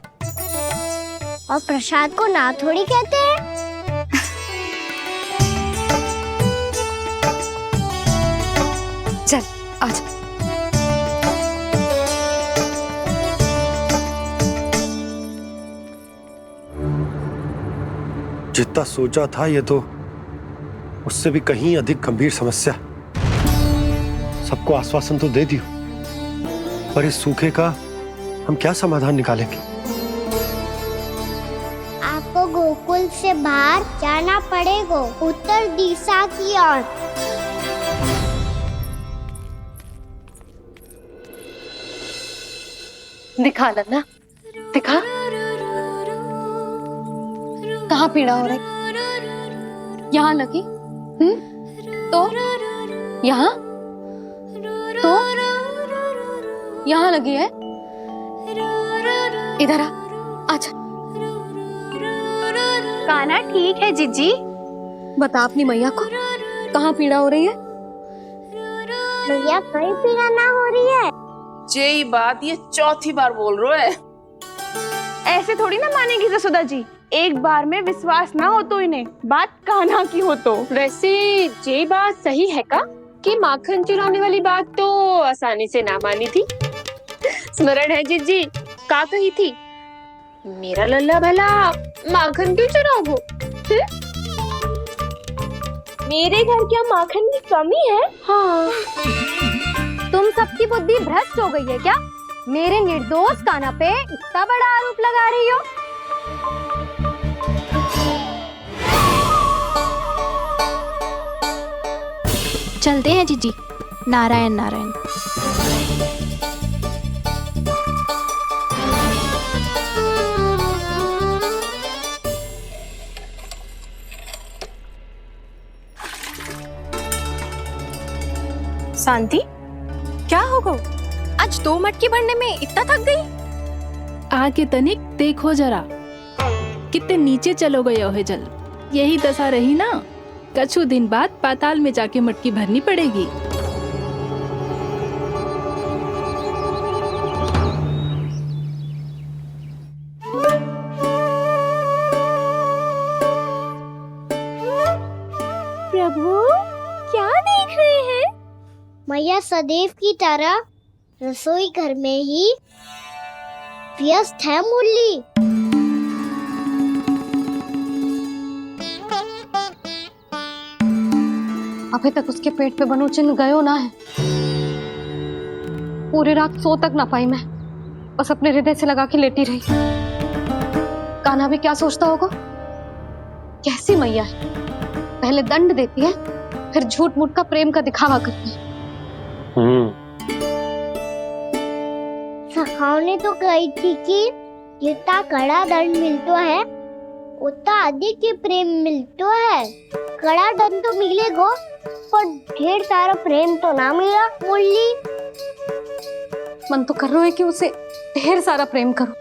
और प्रसाद को ना थोड़ी कहते हैं। चल आज। जितना सोचा था ये तो उससे भी कहीं अधिक गंभीर समस्या। सबको आश्वासन तो दे दियो, पर इस सूखे का हम क्या समाधान निकालेंगे? आपको गोकुल से बाहर जाना पड़ेगा, उत्तर दिशा की ओर। दिखा लल्ला, दिखा। कहाँ पीड़ा हो रही? यहाँ लगी? तो यहाँ? तो यहाँ लगी है? इधर आ, आजा। कान्हा ठीक है जीजी। बता अपनी मैया को कहाँ पीड़ा हो रही है? मैया कहीं पीड़ा ना हो रही है। यही बात ये चौथी बार बोल रहे है। ऐसे थोड़ी ना मानेगी जसोदा जी। एक बार में विश्वास ना हो तो इन्हें, बात कान्हा की हो तो। वैसे ये बात सही है का कि माखन चुराने वाली बात तो आसानी से ना मानी थी। स्मरण है जीजी का कही थी, मेरा लल्ला भला माखन क्यों चुराओगे? मेरे घर क्या माखन की कमी है? हाँ। तुम सबकी बुद्धि भ्रष्ट हो गई है क्या? मेरे निर्दोष कान्हा पे इतना बड़ा आरोप लगा रही हो? चलते हैं जीजी। नारायण नारायण। शांति, क्या हो गो? आज 2 मटकी भरने में इतना थक गई? आके तनिक देखो जरा, कितने नीचे चलो गए हो जल। यही दशा रही ना, कछु दिन बाद पाताल में जाके मटकी भरनी पड़ेगी। प्रभु क्या देख रहे हैं? मैया सदैव की तरह रसोई घर में ही व्यस्त है मुरली। अभी तक उसके पेट पे बनो चिन्ह गयो ना है। पूरी रात सो तक ना पाई मैं, बस अपने हृदय से लगा के लेटी रही। कान्हा भी क्या सोचता होगा? कैसी मैया है, पहले दंड देती है फिर झूठ मूठ का प्रेम का दिखावा करती है। सखाओ ने तो कही थी कि जितना कड़ा दंड मिलता है उतना अधिक ही प्रेम मिलता है। कड़ा दंड तो मिलेगा पर ढेर सारा प्रेम तो ना मिला मुरली। मन तो कर रहा है कि उसे ढेर सारा प्रेम करो,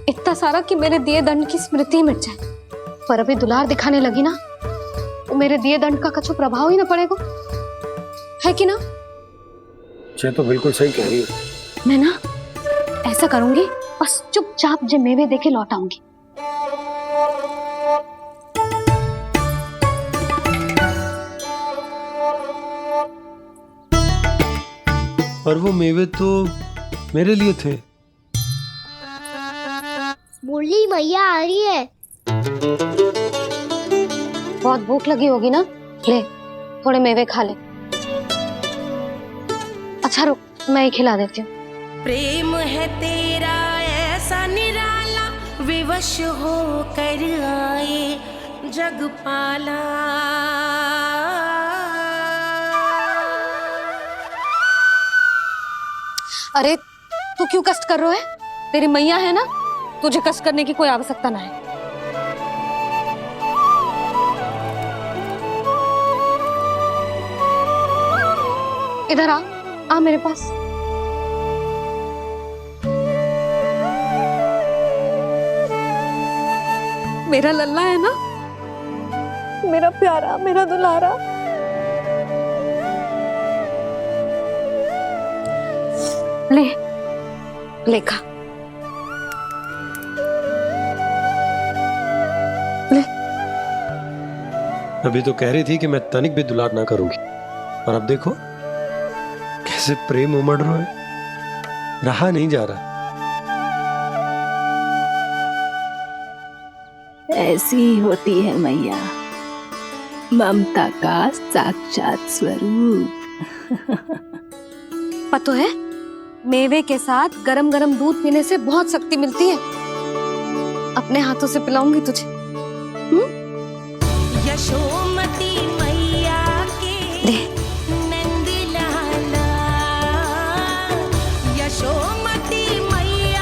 इतना सारा कि मेरे दिए दंड की स्मृति मिट जाए। पर अभी दुलार दिखाने लगी ना, वो मेरे दिए दंड का कछु प्रभाव ही ना पड़ेगा, है कि ना? ये तो बिल्कुल सही कह रही है। मैं ना ऐसा करूंगी, बस चुपचाप जे मेवे देके लौट आऊंगी। और वो मेवे तो मेरे लिए थे। मुरली मैया आ रही है। बहुत भूख लगी होगी ना, ले थोड़े मेवे खा ले। अच्छा रुक, मैं ही खिला देती हूँ। प्रेम है तेरा ऐसा निराला, विवश हो कर आए जग पाला। अरे तू क्यों कष्ट कर रहा है? तेरी मैया है ना, तुझे कष्ट करने की कोई आवश्यकता ना है। इधर आ मेरे पास। मेरा लल्ला है ना, मेरा प्यारा, मेरा दुलारा। ले ले खा, ले। अभी तो कह रही थी कि मैं तनिक भी दुलार ना करूंगी, और अब देखो कैसे प्रेम उमड़ रहा है, रहा नहीं जा रहा। ऐसी ही होती है मैया, ममता का साक्षात स्वरूप। पता है, मेवे के साथ गरम गरम दूध पीने से बहुत शक्ति मिलती है। अपने हाथों से पिलाऊंगी तुझे। यशोमती मैया के नंद लाला, यशोमती मैया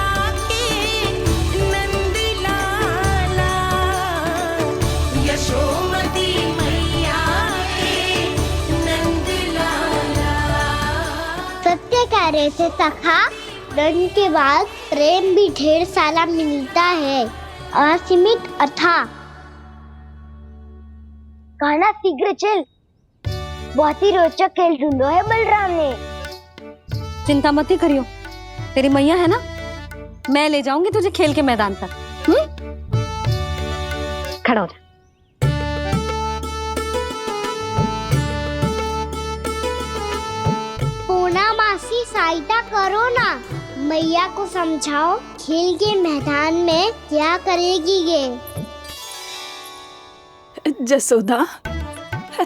जैसे सखा दंड के बाद प्रेम भी ढेर सारा मिलता है, असीमित अथा। कहना शीघ्र चल, बहुत ही रोचक खेल ढूंढो है बलराम ने। चिंता मत ही करियो, तेरी मैया है ना, मैं ले जाऊंगी तुझे खेल के मैदान पर। खड़ा हो जा। पूना मासी सहायता करो ना, मैया को समझाओ खेल के मैदान में क्या करेगी ये। जसोदा,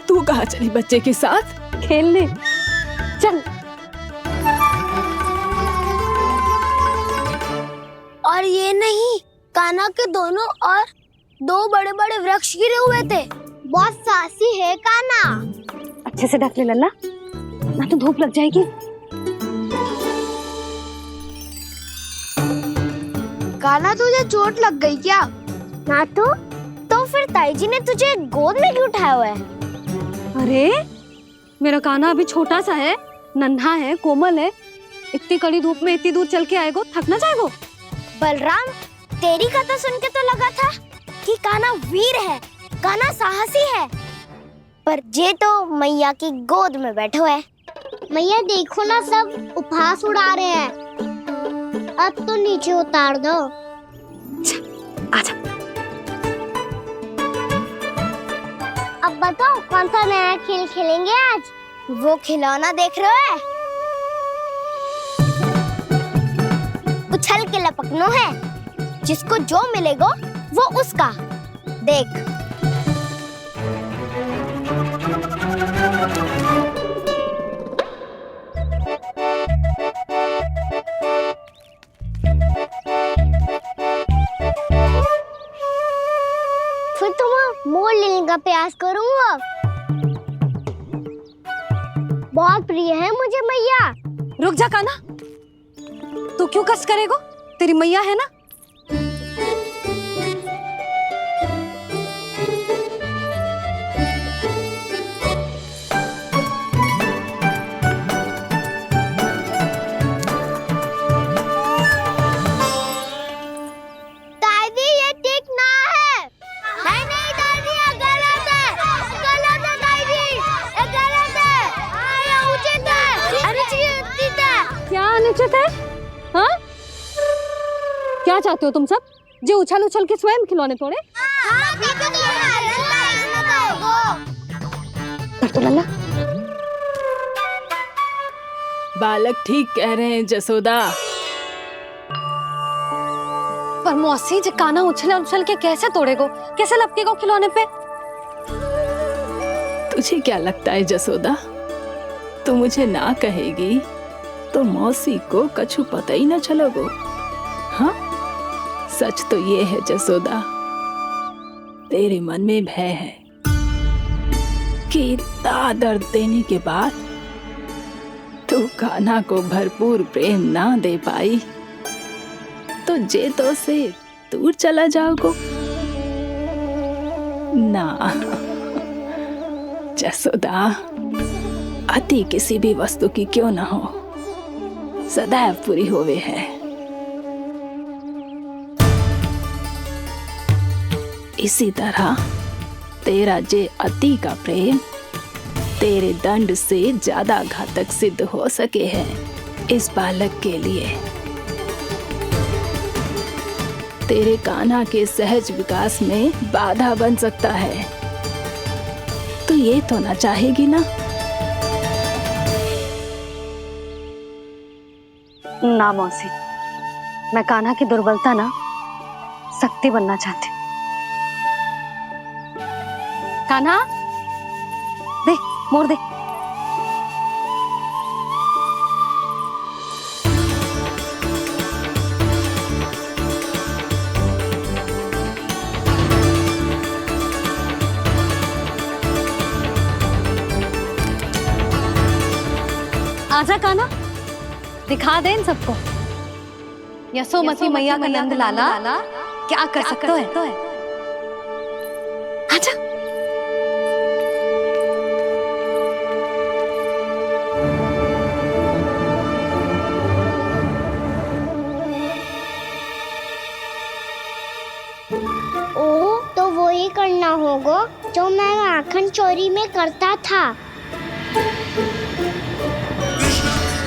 तू कहाँ चली बच्चे के साथ खेलने? चल। और ये नहीं, कान्हा के दोनों और दो बड़े बड़े वृक्ष गिरे हुए थे। बहुत साहसी है कान्हा। अच्छे से ढक ले लल्ला, ना तो धूप लग जाएगी। कान्हा तुझे चोट लग गई क्या? ना तो फिर ताई जी ने तुझे गोद में क्यों उठाया हुआ है? अरे मेरा कान्हा अभी छोटा सा है, नन्हा है, कोमल है। इतनी कड़ी धूप में इतनी दूर चल के आएगो, थक ना जाएगो। बलराम, तेरी कथा सुन के तो लगा था कि कान्हा वीर है, कान्हा साहसी है, पर जे तो मैया की गोद में बैठे हुए। मैया देखो ना, सब उपहास उड़ा रहे हैं। अब तो नीचे उतार दो। आजा। अब बताओ कौन सा नया खेल खेलेंगे आज? वो खिलौना देख रहे हो? उछल के लपकनो है, जिसको जो मिलेगा वो उसका। देख। फिर तुम मोड़ लेने का प्रयास करूंगा। बहुत प्रिय है मुझे मैया। रुक जा कान्हा, तू क्यों कष्ट करेगो? तेरी मैया है ना। दादी ये ठीक ना है। नहीं नहीं दादी, ये गलत है, गलत है दादी, ये गलत है, ये उचित है, अनुचित है। क्या अनुचित है? हाँ? क्या चाहते हो तुम सब? जो उछल उछल के स्वयं खिलौने तोड़े? तो लल्ला, बालक ठीक कह रहे हैं जसोदा। पर मौसी जी, कान्हा उछल उछल के कैसे तोड़ेगो, कैसे लपकेगो खिलौने पे? तुझे क्या लगता है जसोदा, तू मुझे ना कहेगी तो मौसी को कछु पता ही न चलोगो। हाँ, सच तो ये है जसोदा, तेरे मन में भय है कि इतना दर्द देने के बाद तू कान्हा को भरपूर प्रेम ना दे पाई तो जे तो से दूर चला जाओगो ना। जसोदा, अति किसी भी वस्तु की क्यों ना हो, सदैव पूरी होवे है। इसी तरह तेरा जे अति का प्रेम तेरे दंड से ज्यादा घातक सिद्ध हो सके है इस बालक के लिए। तेरे कान्हा के सहज विकास में बाधा बन सकता है, तो ये तो ना चाहेगी ना? ना मौसी, मैं कान्हा की दुर्बलता ना शक्ति बनना चाहती। कान्हा, दे मोड़ दे। आजा कान्हा, दिखा दे इन सबको यशोमती मैया का नंद लाला क्या कर सकता है। आजा। करना होगा जो मैं माखन चोरी में करता था।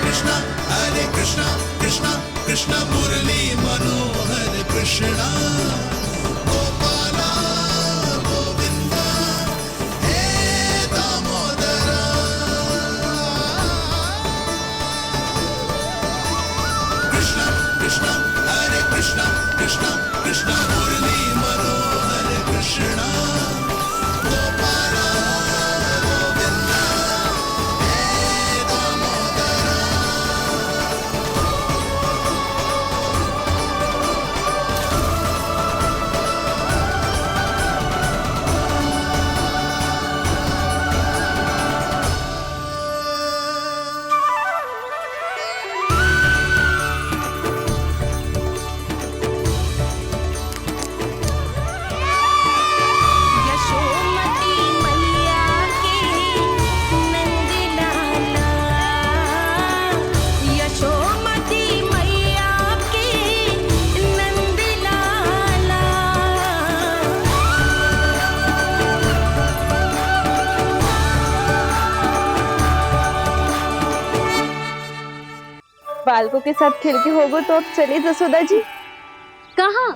कृष्णा हरे कृष्णा कृष्णा कृष्णा मुरली मनोहर कृष्णा गोपाला गोविंदा हे दामोदरा कृष्णा कृष्णा हरे कृष्णा कृष्णा कृष्णा मुरली मनोहर कृष्णा गोपाला गोविंदा हे दामोदरा यशोमती मैया के नंद लाला, यशोमती मैया के नंद लाला। बालकों के साथ खेल के होगो तो अब चलिए जसोदा जी। कहाँ?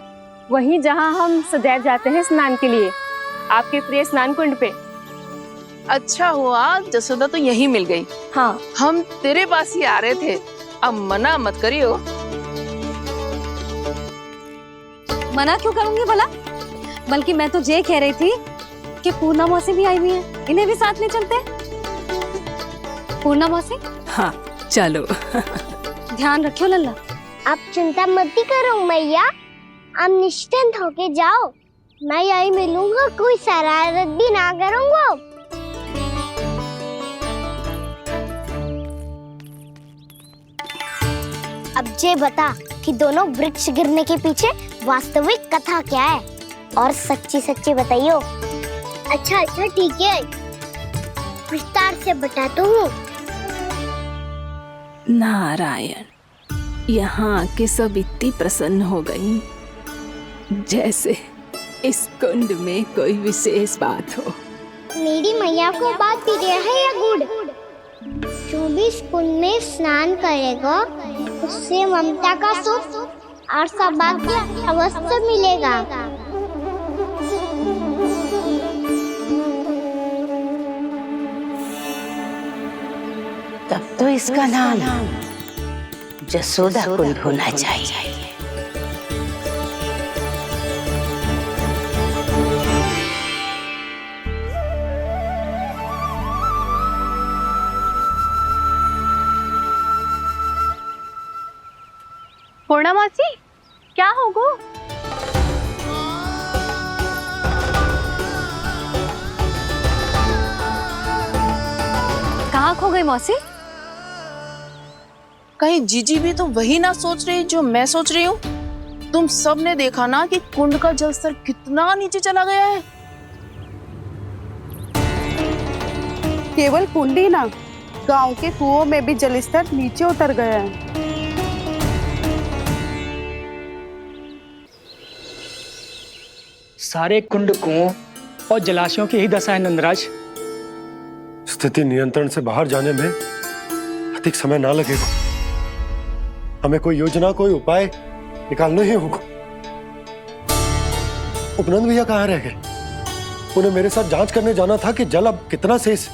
वहीं जहाँ हम सदैव जाते हैं स्नान के लिए, आपके प्रिय स्नान कुंड पे। अच्छा हुआ जसोदा तो यही मिल गई। हाँ, हम तेरे पास ही आ रहे थे, अब मना मत करियो। मना क्यों करूंगी भला? बल्कि मैं तो ये कह रही थी कि पूर्णा मौसी भी आई हुई है, इन्हें भी साथ ले चलते हैं। पूर्णा मौसी, हाँ चलो। ध्यान रखियो लल्ला। आप चिंता मत करो मैया, आप निश्चिंत होके जाओ, मैं यही मिलूंगा, कोई शरारत भी ना करूंगा। अब जे बता कि दोनों वृक्ष गिरने के पीछे वास्तविक कथा क्या है, और सच्ची सच्ची बताइयो। अच्छा अच्छा ठीक है, विस्तार से बताता हूँ। नारायण, यहाँ के सब इतनी प्रसन्न हो गई जैसे इस कुंड में कोई विशेष बात हो। मेरी मैया को बात प्रिय है या गुड़? जो भी इस कुंड में स्नान करेगा उससे ममता का सुख और सौभाग्य अवश्य मिलेगा। तब तो इसका नाम जसोदा कुंड होना चाहिए। पूर्णा मौसी, क्या होगो? कहाँ खो गई मौसी? कहीं जीजी भी तो वही ना सोच रही जो मैं सोच रही हूँ। तुम सब ने देखा ना कि कुंड का जलस्तर कितना नीचे चला गया है। केवल कुंड ही ना, गांव के कुओं में भी जलस्तर नीचे उतर गया है। सारे कुंड, कुओं और जलाशयों की ही दशा है नंदराज। स्थिति नियंत्रण से बाहर जाने में अधिक समय ना लगेगा। हमें कोई योजना, कोई उपाय निकालना ही होगा। उपनंद भैया कहाँ रह गए? उन्हें मेरे साथ जांच करने जाना था कि जल अब कितना शेष।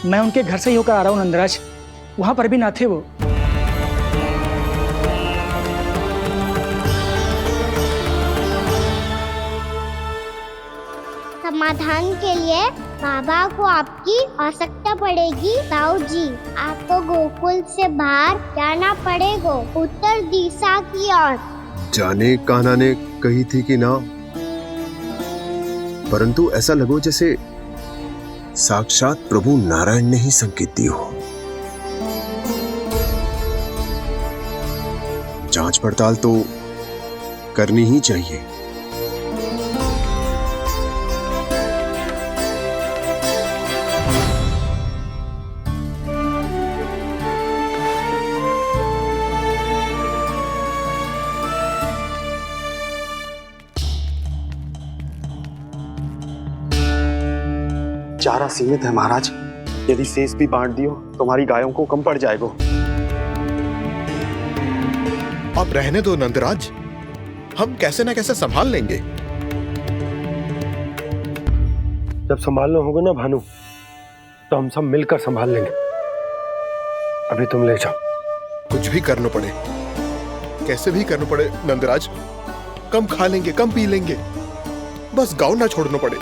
मैं उनके घर से ही होकर आ रहा हूँ नंदराज, वहां पर भी ना थे वो। समाधान के लिए बाबा को आपकी आवश्यकता पड़ेगी। ताऊ जी, आपको गोकुल से बाहर जाना पड़ेगा, उत्तर दिशा की ओर। जाने कान्हा ने कही थी कि ना, परंतु ऐसा लगो जैसे साक्षात प्रभु नारायण ने ही संकेत दी हो। जांच पड़ताल तो करनी ही चाहिए। चारा सीमित है महाराज। यदि शेष भी बांट दियो तो हमारी गायों को कम पड़ जाएगा। अब रहने दो नंदराज, हम कैसे ना कैसे संभाल लेंगे। जब संभालना होगा ना भानु, तो हम सब मिलकर संभाल लेंगे। अभी तुम ले जाओ। कुछ भी करना पड़े, कैसे भी करना पड़े नंदराज, कम खा लेंगे, कम पी लेंगे, बस गाँव ना छोड़ना पड़े।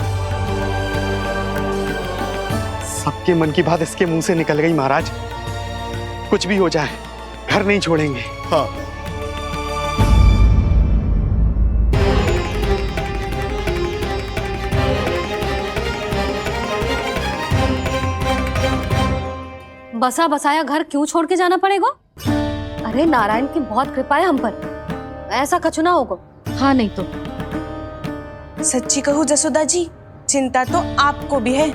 सबके मन की बात इसके मुंह से निकल गई महाराज। कुछ भी हो जाए घर नहीं छोड़ेंगे। हाँ, बसा बसाया घर क्यों छोड़ के जाना पड़ेगा? अरे नारायण की बहुत कृपा है हम पर, ऐसा कछु ना होगा। हाँ नहीं तो सच्ची कहूँ जसोदा जी, चिंता तो आपको भी है।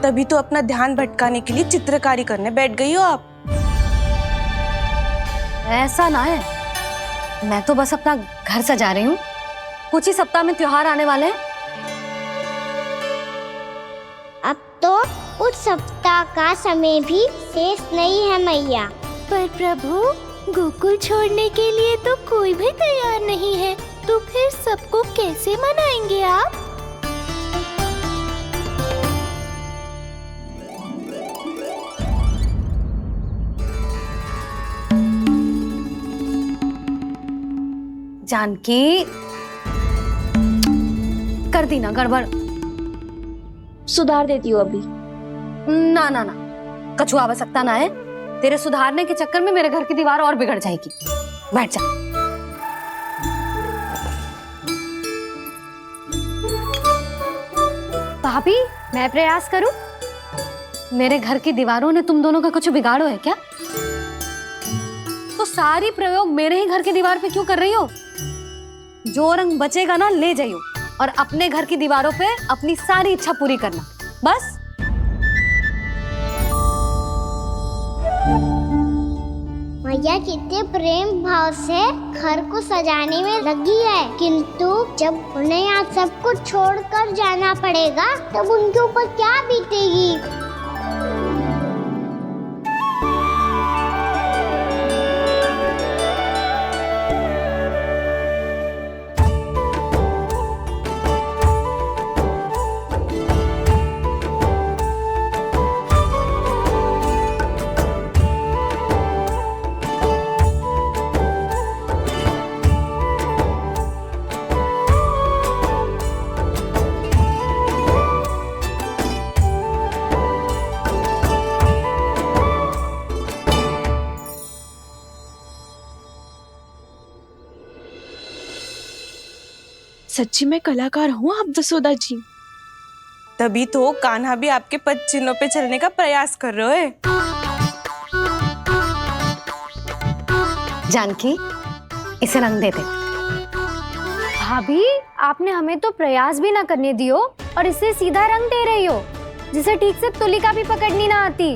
तभी तो अपना ध्यान भटकाने के लिए चित्रकारी करने बैठ गई हो आप। ऐसा ना है, मैं तो बस अपना घर सजा रही हूँ। कुछ ही सप्ताह में त्योहार आने वाले हैं। अब तो कुछ सप्ताह का समय भी शेष नहीं है मैया। पर प्रभु, गोकुल छोड़ने के लिए तो कोई भी तैयार नहीं है, तो फिर सबको कैसे मनाएंगे आप? जानकी, कर दी ना गड़बड़। सुधार देती हूँ अभी। ना ना ना, कछु आवश्यकता ना है। तेरे सुधारने के चक्कर में मेरे घर की दीवार और बिगड़ जाएगी। बैठ जा। भाभी, मैं प्रयास करूं? मेरे घर की दीवारों ने तुम दोनों का कुछ बिगाड़ो है क्या? तो सारी प्रयोग मेरे ही घर की दीवार पे क्यों कर रही हो? जो रंग बचेगा ना ले जाइयो, और अपने घर की दीवारों पे अपनी सारी इच्छा पूरी करना, बस। मैया कितने प्रेम भाव से घर को सजाने में लगी है, किंतु जब उन्हें यहाँ सब कुछ छोड़कर जाना पड़ेगा तब उनके ऊपर क्या बीतेगी। सच्ची में कलाकार हूँ आप जसोदा जी। तभी तो कान्हा भी आपके पद चिन्हों पे चलने का प्रयास कर रहे हैं। जानकी, इसे रंग दे दे। भाभी, आपने हमें तो प्रयास भी ना करने दियो और इसे सीधा रंग दे रही हो, जिसे ठीक से तुलिका भी पकड़नी ना आती।